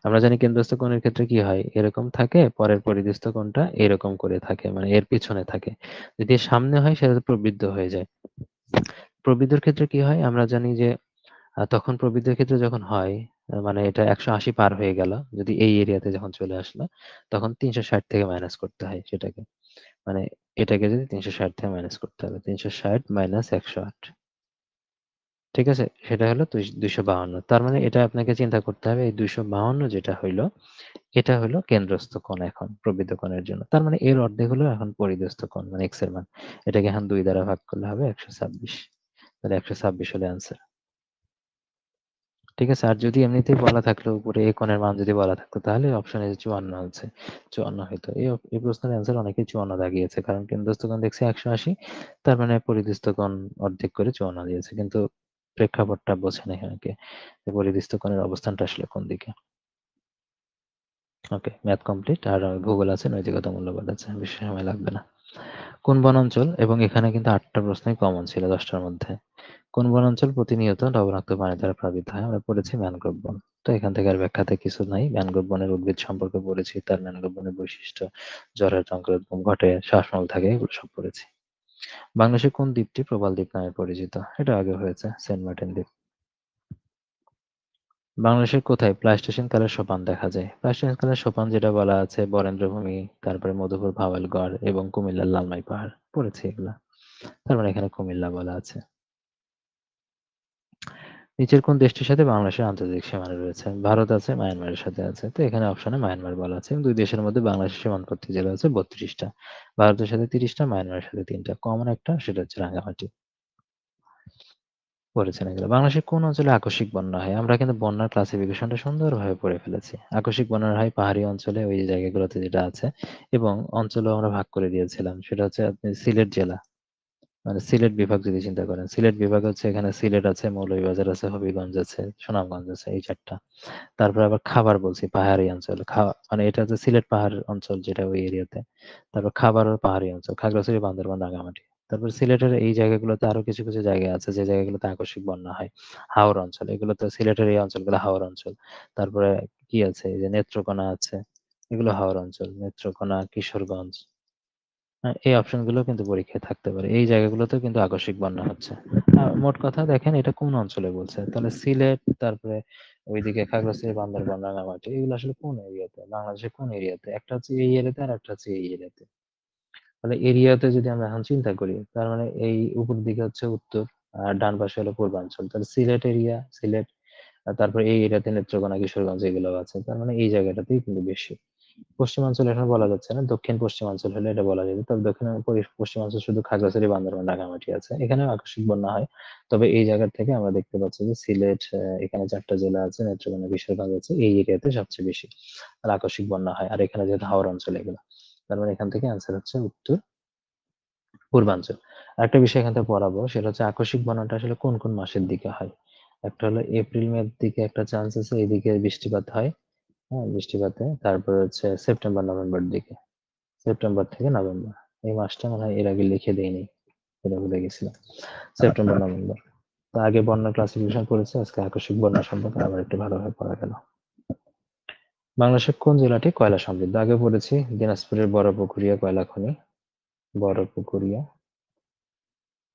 আমরা জানি কেন্দ্রস্থ কোণের ক্ষেত্রে কি হয়, এরকম থাকে, পরের পরিধিস্থ কোণটা এরকম করে থাকে, মানে এর পিছনে থাকে। যদি এর সামনে হয় সেটা তো প্রবৃদ্ধ হয়ে যায়। প্রবৃদ্ধর ক্ষেত্রে কি হয় আমরা জানি যে তখন প্রবৃদ্ধর ক্ষেত্রে যখন হয় মানে এটা 180 পার হয়ে গেল, যদি এই এরিয়াতে যখন চলে আসলো, তখন 360 থেকে মাইনাস করতে হয় সেটাকে। মানে এটাকে যদি 360 থেকে মাইনাস করতে হবে, 360 মাইনাস 108, ঠিক আছে, সেটা হলো 252। তার মানে এটা আপনাকে চিন্তা করতে হবে, এই 252 যেটা হইলো, এটা হলো কেন্দ্রস্থ কোণ এখন প্রবৃদ্ধ কোণের জন্য। তার মানে এর অর্ধেক হলো এখন পরিধস্থ কোণ, মানে এক্স এর মান। এটাকে এখন 2 দ্বারা ভাগ করলে হবে 126। তাহলে 126 হলো অ্যান্সার। ঠিক আছে, আর যদি এমনিতেই বলা থাকলো উপরে এই কোণের মান যদি বলা থাকতো, তাহলে অপশনে 54 আছে, 54 হইতো। এই প্রশ্নের অ্যান্সার অনেকেই 54 দাগিয়েছে, কারণ কেন্দ্রস্থ কোণ দেখছে 180, তার মানে পরিধস্থ কোণ অর্ধেক করে 54 দিয়েছে, কিন্তু প্রেক্ষাপটটা বোঝে না এখানে কে, যে পরিধস্থ কোণের অবস্থানটা আসলে কোন দিকে। ওকে, ম্যাথ কমপ্লিট। আর ভূগোল আছে, নৈতিকতা মূল্যবোধ আছে, বেশি সময় লাগবে না। কোন বনাঞ্চল, এবং এখানে কিন্তু 8টা প্রশ্নই কমন ছিল 10টার মধ্যে। কোন বনাঞ্চল প্রতিনিয়ত লবণাক্ত পানি দ্বারা প্লাবিত হয়? আমরা পড়েছি ম্যানগ্রোভ বন। তো এখান থেকে আর ব্যাখ্যাতে কিছু নাই। ম্যানগ্রোভ বনের উদ্ভিদ সম্পর্কে পড়েছি, তার ম্যানগ্রোভ বনের বৈশিষ্ট্য, ঝড়ের অঙ্কুরোদ্গম ঘটে, শ্বাসমূল থাকে, এগুলো সব পড়েছি। বাংলাদেশের কোন দ্বীপটি প্রবাল দ্বীপ নামে পরিচিত? এটা আগে হয়েছে, সেন্ট মার্টিন দ্বীপ। বাংলাদেশের কোথায় প্লাইস্টোসিন কালের সোপান দেখা যায়? প্লাইস্টোসিন কালের সোপান যেটা বলা আছে বরেন্দ্রভূমি, তারপরে মধুপুর ভাওয়ালগড় এবং কুমিল্লার লালমাই পাহাড়, পড়েছি এগুলা। তার মানে এখানে কুমিল্লা বলা আছে। নিচের কোন দেশটির সাথে বাংলাদেশের আন্তর্জাতিক সীমানা রয়েছে? ভারত আছে, মায়ানমারের সাথে আছে। তো এখানে অপশনে মায়ানমার বলা আছে। দুই দেশের মধ্যে বাংলাদেশের সীমান্তবর্তী জেলা হচ্ছে 32টা, ভারতের সাথে 30টা, মায়ানমারের সাথে 3টা, কমন একটা, সেটা হচ্ছে রাঙ্গামাটি। পড়েছেন এগুলো। বাংলাদেশের কোন অঞ্চলে আকস্মিক বন্যা হয়? আমরা কিন্তু বন্যার ক্লাসিফিকেশনটা সুন্দরভাবে পড়ে ফেলেছি। আকস্মিক বন্যা হয় পাহাড়ি অঞ্চলে, ওই যে জায়গাগুলোতে যেটা আছে, এবং অঞ্চলও আমরা ভাগ করে দিয়েছিলাম। সেটা হচ্ছে আপনি সিলেট জেলা, মানে সিলেট বিভাগ যদি চিন্তা করেন, সিলেট বিভাগ হচ্ছে এখানে সিলেট আছে, মৌলভীবাজার আছে, হবিগঞ্জ আছে, সুনামগঞ্জ আছে, এই 4টা। তারপরে আবার খাবার বলছি, পাহাড়ি অঞ্চল। মানে এটা হচ্ছে সিলেট পাহাড় অঞ্চল যেটা ওই এরিয়াতে। তারপর খাবারও পাহাড়ি অঞ্চল, খাগড়াছড়ি, বান্দরবান, রাঙ্গামাটি। তারপর সিলেটের এই জায়গাগুলোতে আরো কিছু কিছু জায়গা আছে যে জায়গাগুলোতে আকস্মিক বন্যা হয়। হাওর অঞ্চল, এগুলো তো সিলেটের এই অঞ্চলগুলো হাওর অঞ্চল। তারপরে কি আছে, এই যে নেত্রকোনা আছে, এগুলো হাওর অঞ্চল। নেত্রকোনা, কিশোরগঞ্জ, হ্যাঁ, এই অপশনগুলো কিন্তু পরীক্ষায় থাকতে পারে। এই জায়গাগুলোতেও কিন্তু আকস্মিক বন্যা হচ্ছে। মোট কথা দেখেন এটা কোন অঞ্চলে বলছে, তাহলে সিলেট, তারপরে ওইদিকে খাগড়াছড়ি, বান্দরবান, রাঙামাটি, এগুলো আসলে কোন এরিয়াতে, বাংলাদেশের কোন এরিয়াতে? একটা হচ্ছে এই এরিয়াতে আর একটা হচ্ছে এই এরিয়াতে। তাহলে এরিয়াতে যদি আমরা এখন চিন্তা করি, তার মানে এই উপর দিকে হচ্ছে উত্তর, আর ডান পাশে হলো পূর্বাঞ্চল। তাহলে সিলেট এরিয়া, সিলেট, আর তারপরে এই এরিয়াতে নেত্রকোনা, কিশোরগঞ্জ, এগুলো আছে। তার মানে এই জায়গাটাতেই কিন্তু বেশি। পশ্চিমাঞ্চল এখন বলা যাচ্ছে না, দক্ষিণ পশ্চিমাঞ্চল হলে এটা বলা যাবে। তবে দক্ষিণ পশ্চিমাঞ্চল শুধু খাগড়াছড়ি, বান্দরবান, রাঙ্গামাটি আছে, এখানেও আকস্মিক বন্যা হয়। তবে এই জায়গা থেকে আমরা দেখতে পাচ্ছি যে সিলেট, এখানে 4টা জেলা আছে, নেত্রকোনা, কিশোরগঞ্জ আছে, এই এরিয়াতে সবচেয়ে বেশি আর আকস্মিক বন্যা হয়। আর এখানে যেহেতু হাওর অঞ্চল এগুলো, তার মানে এখান থেকে অ্যান্সার হচ্ছে উত্তর পূর্বাঞ্চল। আরেকটা বিষয় এখান থেকে পড়াবো, সেটা হচ্ছে আকস্মিক বন্যাটা আসলে কোন কোন মাসের দিকে হয়। একটা হলো এপ্রিল মের দিকে একটা চান্স আছে, এদিকে বৃষ্টিপাত হয়, হ্যাঁ, বৃষ্টিপাতে। তারপর হচ্ছে সেপ্টেম্বর নভেম্বর দিকে, সেপ্টেম্বর থেকে নভেম্বর। এই মাসটা মনে হয় এর আগে লিখে দেইনি, এটা ভুলে গেছিলাম। September November. তো আগে বন্যা ক্লাসিফিকেশন করেছে, আজকে আকস্মিক বন্যা সম্পর্কে আবার একটু ভালোভাবে পড়া গেল। বাংলাদেশের কোন জেলাটি কয়লা সমৃদ্ধ? আগে পড়েছি দিনাজপুরের বড়পুকুরিয়া কয়লা খনি। বড়পুকুরিয়া,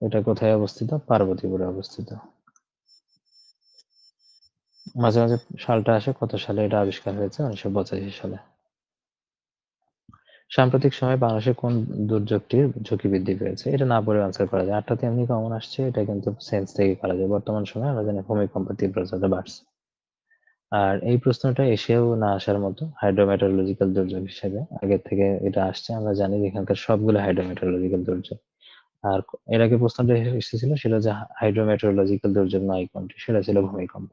এটা কোথায় অবস্থিত? পার্বতীপুরে অবস্থিত। মাঝে মাঝে সালটা আসে, কত সালে এটা আবিষ্কার হয়েছে? 1985 সালে। সাম্প্রতিক সময়ে বাংলাদেশে কোন দুর্যোগটির ঝুঁকি বৃদ্ধি পেয়েছে? এটা না পড়েও আনসার করা যায়। 8টা তো এমনি কমন আসছে, এটা কিন্তু সেন্স থেকে করা যায়। বর্তমান সময়ে আমরা জানি ভূমিকম্পের তীব্রতা বাড়ছে। আর এই প্রশ্নটা এসেও না আসার মতো, হাইড্রোমেটেরোলজিক্যাল দুর্যোগ হিসেবে আগের থেকে এটা আসছে। আমরা জানি যে এখানকার সবগুলো হাইড্রোমেটেরোলজিক্যাল দুর্যোগ। আর এর আগে প্রশ্নটা এসেছিল সেটা যে হাইড্রোমেটেরোলজিক্যাল দুর্যোগ নয় কোনটি? সেটা ছিল ভূমিকম্প।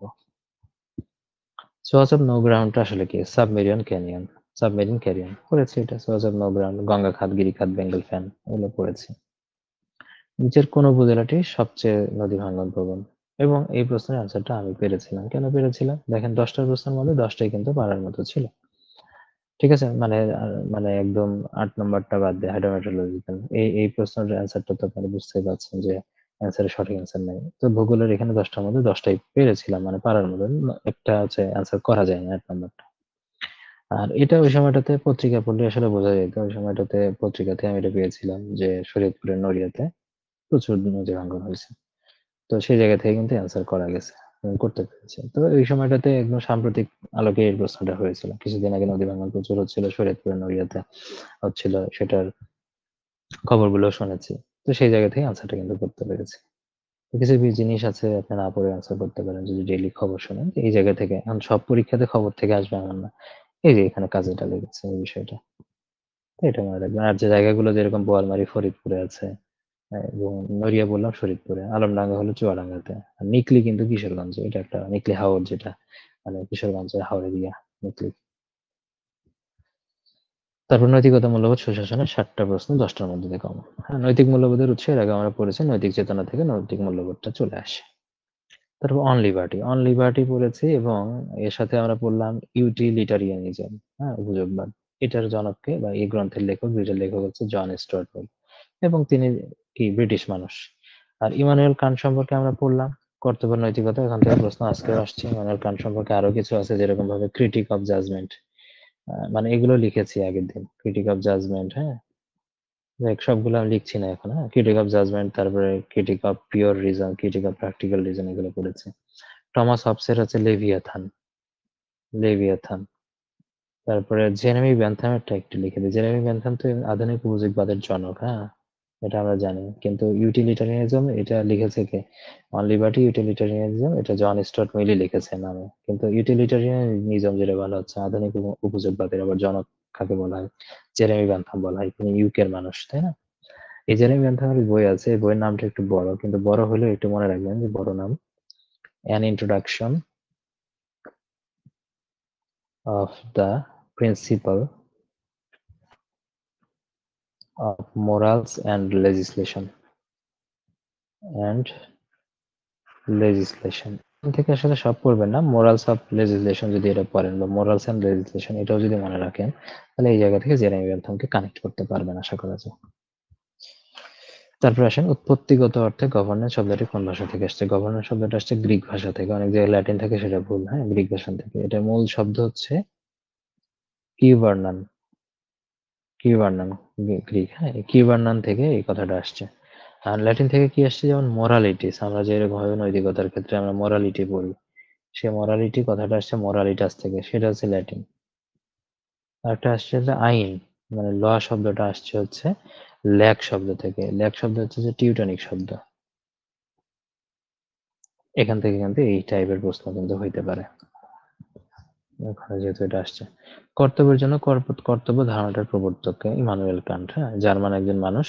সোয়াচ অফ নো গ্রাউন্ডটা আসলে কি? সাবমেরিন ক্যানিয়ন, সাবমেরিন ক্যানিয়ন পড়েছি এটা। Swatch of no ground, Ganga খাত, গিরিখাত, বেঙ্গল ফ্যান এগুলো পড়েছি। নিচের কোন উপজেলাটি সবচেয়ে নদী ভাঙ্গন প্রবণ? এবং এই প্রশ্নের অ্যান্সারটা আমি পেরেছিলাম। কেন পেরেছিলাম? দেখেন 10টার প্রশ্নের মধ্যে 10টাই কিন্তু পারার মতো ছিল। ঠিক আছে? মানে একদম ৮ নাম্বারটা বাদ দিয়ে হাইড্রোমেট্রোলজিক্যাল। এই প্রশ্নের অ্যান্সারটা তো আপনারা বুঝতেই পারছেন যে অ্যান্সারের সঠিক অ্যান্সার নাই। তো ভূগোলের এখানে 10টার মধ্যে 10টাই পেরেছিলাম, মানে পারার মতো। একটা হচ্ছে অ্যান্সার করা যায় না ৮ নাম্বারটা। আর এটা ওই সময়টাতে পত্রিকা পড়লে আসলে বোঝা যেত। ওই সময়টাতে পত্রিকাতে আমি এটা পেয়েছিলাম যে শরীয়তপুরের নড়িয়াতে প্রচুর নদী ভাঙ্গন হইছে। তো সেই জায়গা থেকে কিন্তু অ্যান্সার করা গেছে। করতে পেরেছি। তো এই সময়টাতে একদম সাম্প্রতিক আলোকে এই প্রশ্নটা হয়েছিল। কিছুদিন আগে নদী ভাঙ্গন প্রচুর হচ্ছিল শরীয়তপুরের নড়িয়াতে হচ্ছিল। সেটার খবরগুলো শুনেছি। তো সেই জায়গা থেকে অ্যান্সারটা কিন্তু করতে পেরেছি। তো কিছু জিনিস আছে আপনি না পড়ে অ্যান্সার করতে পারেন যদি ডেইলি খবর শোনেন। তো এই জায়গা থেকে এখন সব পরীক্ষাতে খবর থেকে আসবে এমন না। এই যে এখানে কাজেটা লেগেছে এই বিষয়টা। তো এটা মনে রাখবেন। আর যে জায়গাগুলো যেরকম বোয়ালমারী ফরিদপুরে আছে, এবং নড়িয়া বললাম শরীদপুরে, আলমডাঙ্গা হলো চুয়াডাঙ্গাতে। আর নিকলি কিন্তু কিশোরগঞ্জে। এটা একটা নিকলি হাওর, যেটা মানে কিশোরগঞ্জের হাওরের নিকলি। তারপর নৈতিকতা মূল্যবোধ সুশাসনের ৭টা প্রশ্ন ১০টার মধ্যে দিয়ে কমন। হ্যাঁ, নৈতিক মূল্যবোধের উৎস এর আগে আমরা পড়েছি। নৈতিক চেতনা থেকে নৈতিক মূল্যবোধটা চলে আসে। তারপর অন লিবার্টি, অন লিবার্টি পড়েছি এবং এর সাথে আমরা পড়লাম ইউটিলিটারিয়ানিজম, হ্যাঁ, উপযোগবাদ। এটার জনককে বা এই গ্রন্থের লেখক, দুইটা লেখক হচ্ছে জন স্টুয়ার্ট মিল এবং তিনি কি ব্রিটিশ মানুষ। আর ইমানুয়েল কান্ট সম্পর্কে আমরা পড়লাম কর্তব্য নৈতিকতা। এখান থেকে প্রশ্ন আজকেও আসছে। ইমানুয়েল কান্ট সম্পর্কে আরো কিছু আছে, যেরকম ভাবে ক্রিটিক অফ জাজমেন্ট, মানে এগুলো লিখেছি আগের দিন। ক্রিটিক অফ জাজমেন্ট, হ্যাঁ, দেখ সবগুলো আমি লিখছি না এখন। হ্যাঁ, ক্রিটিক অফ জাজমেন্ট, তারপরে critic of pure reason, critique of practical reason, এগুলো পড়েছি। টমাস হবসের হচ্ছে লেভিয়াথান, লেভিয়াথান। তারপরে জেরেমি বেন্থামেরটা একটু লিখে দিই। জেরেমি বেন্থাম তো আধুনিক উপযোগবাদের জনক, হ্যাঁ, এটা আমরা জানি। কিন্তু ইউটিলিটারিয়ানিজম এটা লিখেছে কে? অন লিবার্টি ইউটিলিটারিয়ানিজম, এটা জন স্টুয়ার্ট মিলই লিখেছে নামে। কিন্তু ইউটিলিটারিয়ানিজম যেটা বলা হচ্ছে আধুনিক উপযোগবাদের আবার জনক কাকে বলা হয়? জেরেমি বেন্থাম বলা হয়। তিনি ইউকের মানুষ, তাই না? এই জেরেমি বেন্থামের বই আছে, এই বইয়ের নামটা একটু বড়, কিন্তু বড় হলেও একটু মনে রাখবেন যে বড় নাম। An introduction of the principal of morals and and legislation এখান থেকে আসলে সব পড়বেন না, মোরালস অফ লেজিসলেশন যদি এটা পড়েন বা মোরালস এন্ড লেজিসলেশন এটাও যদি মনে রাখেন, তাহলে এই জায়গা থেকে জেরেমি বেন্থামকে কানেক্ট করতে পারবেন আশা করা যায়। তারপর আসেন উৎপত্তিগত অর্থে গভর্নেন্স শব্দটি কোন ভাষা থেকে আসছে? গভর্নেন্স শব্দটা আসছে গ্রিক ভাষা থেকে। অনেক জায়গায় ল্যাটিন থেকে, সেটা ভুল। হ্যাঁ, গ্রিক ভাষা থেকে। এটা মূল শব্দ হচ্ছে কিউবার্নান, কিউবার্নান, গ্রিক। হ্যাঁ, এই কিউবার্নান থেকে এই কথাটা আসছে। আর ল্যাটিন থেকে কি আসছে? যেমন মোরালিটিস, আমরা যেরকম ভাবে নৈতিকতার ক্ষেত্রে আমরা মোরালিটি পড়ি, সে মোরালিটি কথাটা আসছে মোরালিটাস থেকে, সেটা হচ্ছে ল্যাটিন। আরেকটা আসছে যে আইন, মানে ল শব্দটা আসছে হচ্ছে ল্যাক শব্দ থেকে। ল্যাক শব্দ হচ্ছে যে টিউটনিক শব্দ। এখান থেকে কিন্তু এই টাইপের প্রশ্ন কিন্তু হইতে পারে। ওখানে যেহেতু এটা আসছে। কর্তব্যের জন্য কর্তব্য ধারণাটার প্রবর্তক কে? ইমানুয়েল কান্ট, হ্যাঁ, জার্মান একজন মানুষ।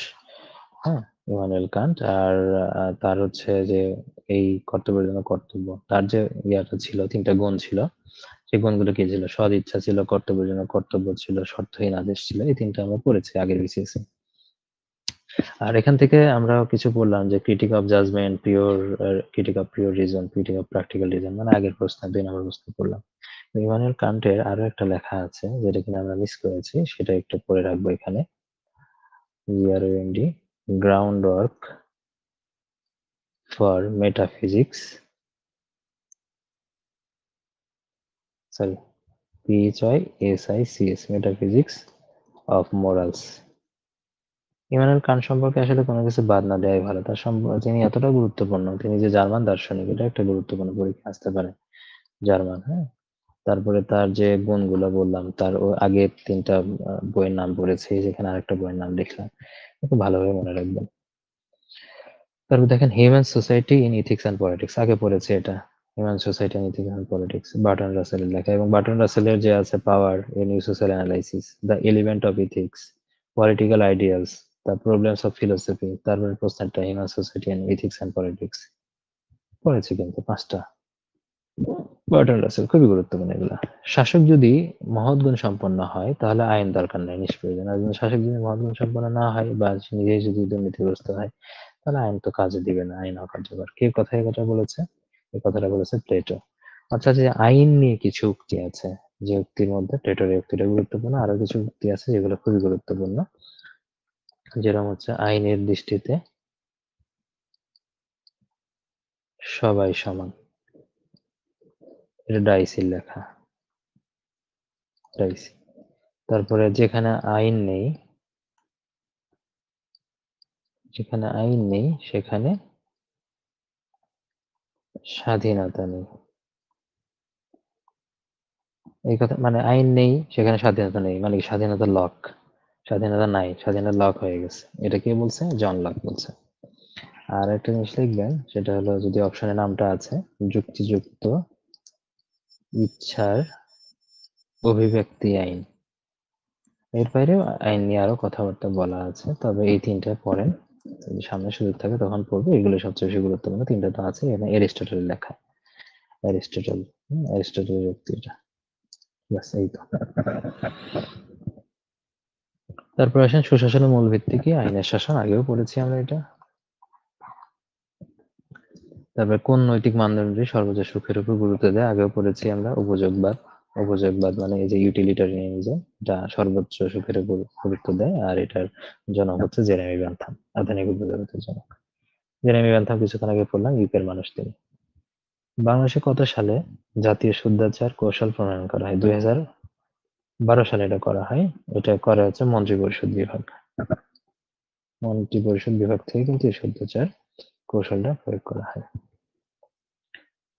হ্যাঁ, ইমানুয়েল কান্ট। আর তার হচ্ছে যে এই কর্তব্যের জন্য কর্তব্য, তার যে ইয়াটা ছিল, 3টা গুণ ছিল। সেই গুণগুলো কি ছিল? সৎ ইচ্ছা ছিল, কর্তব্যের জন্য কর্তব্য ছিল, শর্তহীন আদেশ ছিল। এই 3টা আমরা পড়েছি আগের বিসিএস এ। আর এখান থেকে আমরা কিছু বললাম যে critique of judgment, critique of pure reason, critique of practical reason, মানে আগের প্রশ্ন 2 নম্বর প্রশ্ন পড়লাম। ইমানুয়েল কান্টের আরো একটা লেখা আছে যেটা কিনা আমরা মিস করেছি, সেটা একটু পড়ে রাখবো এখানে। GROUND, groundwork for metaphysics, sorry, PHYSICS, metaphysics of morals. Immanuel Kant সম্পর্কে আসলে কোনো কিছু বাদ না দেওয়াই ভালো। তিনি এতটা গুরুত্বপূর্ণ, তিনি যে জার্মান দার্শনিক, এটা একটা গুরুত্বপূর্ণ পরীক্ষা আসতে পারে। জার্মান, হ্যাঁ? তারপরে তার যে গুণগুলো বললাম, তার আগে ৩টা বইয়ের নাম পড়েছি, যেখানে আরেকটা বইয়ের নাম লিখলাম। খুব ভালোভাবে মনে রাখবেন। তারপর দেখেন human society in ethics and politics, আগে পড়েছি এটা। Human society in ethics and politics, Bertrand রাসেলের লেখা। এবং বার্টন রাসেলের যে আছে power, a new social analysis, the element of ethics, political ideals, the problems of philosophy, তারপরে প্রশ্নটা human society in ethics and politics পড়েছি কিন্তু 5টা। বার্টন রাসেল খুবই গুরুত্বপূর্ণ এগুলা। শাসক যদি মহৎ গুণ সম্পন্ন হয় তাহলে আইন দরকার নেই, নিষ্প্রয়োজন। আর শাসক যদি মহৎ গুণ সম্পন্ন না হয় বা নিজেই যদি দুর্নীতিগ্রস্ত হয় তাহলে আইন তো কাজে দিবে না, আইন অকার্যকর। কে কথা এই কথা বলেছে? এই কথাটা বলেছে প্লেটো। আচ্ছা, যে আইন নিয়ে কিছু উক্তি আছে, যে উক্তির মধ্যে প্লেটোর এই উক্তিটা গুরুত্বপূর্ণ, আরো কিছু উক্তি আছে যেগুলো খুবই গুরুত্বপূর্ণ। যেরকম হচ্ছে আইনের দৃষ্টিতে সবাই সমান, এটা ডাইসির লেখা, ডাইসি। তারপরে যেখানে আইন নেই, যেখানে আইন নেই সেখানে স্বাধীনতা নেই। এই কথা মানে আইন নেই সেখানে স্বাধীনতা নেই, মানে কি স্বাধীনতা লক, স্বাধীনতা নাই, স্বাধীনতা লক হয়ে গেছে। এটা কে বলছে? জন লক বলছে। আর একটা জিনিস লিখবেন, সেটা হলো যদি অপশনের নামটা আছে, যুক্তিযুক্ত ইচ্ছার অভিব্যক্তি আইন। এর বাইরেও আইন নিয়ে আরো কথাবার্তা বলা আছে, তবে এই 3টা পড়েন, যদি সামনে সুযোগ থাকে তখন পড়বো। এগুলো সবচেয়ে বেশি গুরুত্বপূর্ণ। 3টা তো আছে, এখানে এরিস্টটলের লেখা, অ্যারিস্টটল, অ্যারিস্টটলের যুক্তিটা। ব্যাস, এই তো। তারপর আসেন সুশাসনের মূল ভিত্তি কি? আইনের শাসন, আগেও পড়েছি আমরা এটা। তারপরে কোন নৈতিক মানদণ্ডটি সর্বোচ্চ সুখের উপর গুরুত্ব দেয়? আগেও পড়েছি আমরা। উপযোগবাদ। উপযোগবাদ মানে এই যে ইউটিলিটারিয়ানিজম, এটা সর্বোচ্চ সুখের উপর গুরুত্ব দেয়। আর এটার জনক হচ্ছে জেরেমি বেন্থাম, আধুনিক উপযোগবাদের জনক। জেরেমি বেন্থাম কিছুক্ষণ আগে পড়লাম, ইউকের মানুষ তিনি। বাংলাদেশে কত সালে জাতীয় শুদ্ধাচার কৌশল প্রণয়ন করা হয়? 2012 সালে এটা করা হয়। এটা করা হচ্ছে মন্ত্রিপরিষদ বিভাগ। মন্ত্রিপরিষদ বিভাগ থেকে কিন্তু এই শুদ্ধাচার কৌশলটা প্রয়োগ করা হয়।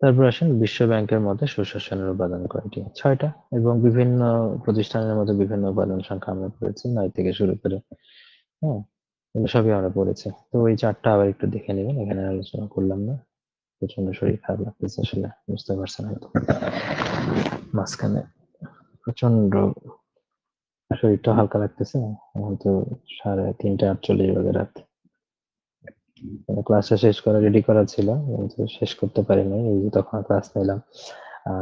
তারপর আসেন বিশ্ব ব্যাংকের মতে সুশাসনের উপাদান কয়টি? 6টা। এবং বিভিন্ন প্রতিষ্ঠানের মধ্যে বিভিন্ন উপাদান সংখ্যা আমরা পড়েছি, 9 থেকে শুরু করে। হ্যাঁ, এগুলো সবই আমরা পড়েছি। তো ওই 4টা আবার একটু দেখে নেবেন, এখানে আলোচনা করলাম না। প্রচন্ড শরীর খারাপ লাগতেছে আসলে, বুঝতে পারছেন হয়তো। মাঝখানে প্রচন্ড শরীরটা হালকা লাগতেছে। এখন তো 3:48 বাজে রাত। ক্লাসটা শেষ করা রেডি করা ছিল, কিন্তু শেষ করতে পারিনি। এই যে তখন ক্লাস নিলাম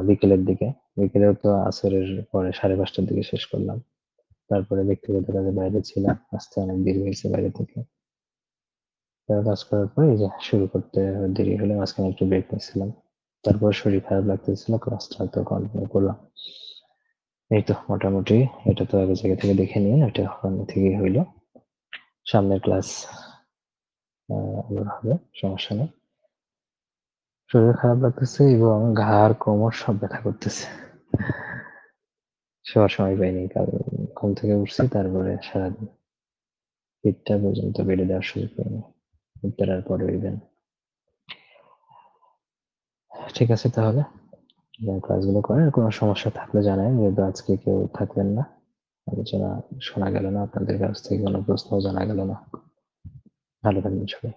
বিকেলের দিকে। বিকেলেও তো আসরের পরে 5:30টার দিকে শেষ করলাম। তারপরে ব্যক্তিগত কাজে বাইরে ছিলাম, আসতে অনেক দেরি হয়েছে বাইরে থেকে। কাজ করার পরে এই যে শুরু করতে দেরি হলে মাঝখানে একটু ব্রেক নিয়েছিলাম। তারপর শরীর খারাপ লাগতেছিল, ক্লাসটা তো কন্টিনিউ করলাম। এই তো মোটামুটি। এটা তো আগে জায়গা থেকে দেখে নিন, এটা ওখান থেকেই হইলো। সামনের ক্লাস আবার হবে, সমস্যা নেই। শরীর খারাপ লাগতেছে এবং ঘাড় কোমর সব ব্যথা করতেছে। শোয়ার সময় পাইনি, কাল ঘুম থেকে উঠছি, তারপরে সারাদিন 8টা পর্যন্ত বেডে দেওয়ার সুযোগ পাইনি। ইফতারের পরে ইভেন। ঠিক আছে তাহলে, ক্লাসগুলো করেন। কোনো সমস্যা থাকলে জানাই, যেহেতু আজকে কেউ থাকবেন না, আলোচনা শোনা গেল না, আপনাদের কাছ থেকে কোনো প্রশ্ন জানা গেল না। ভালো থাকবেন সবাই।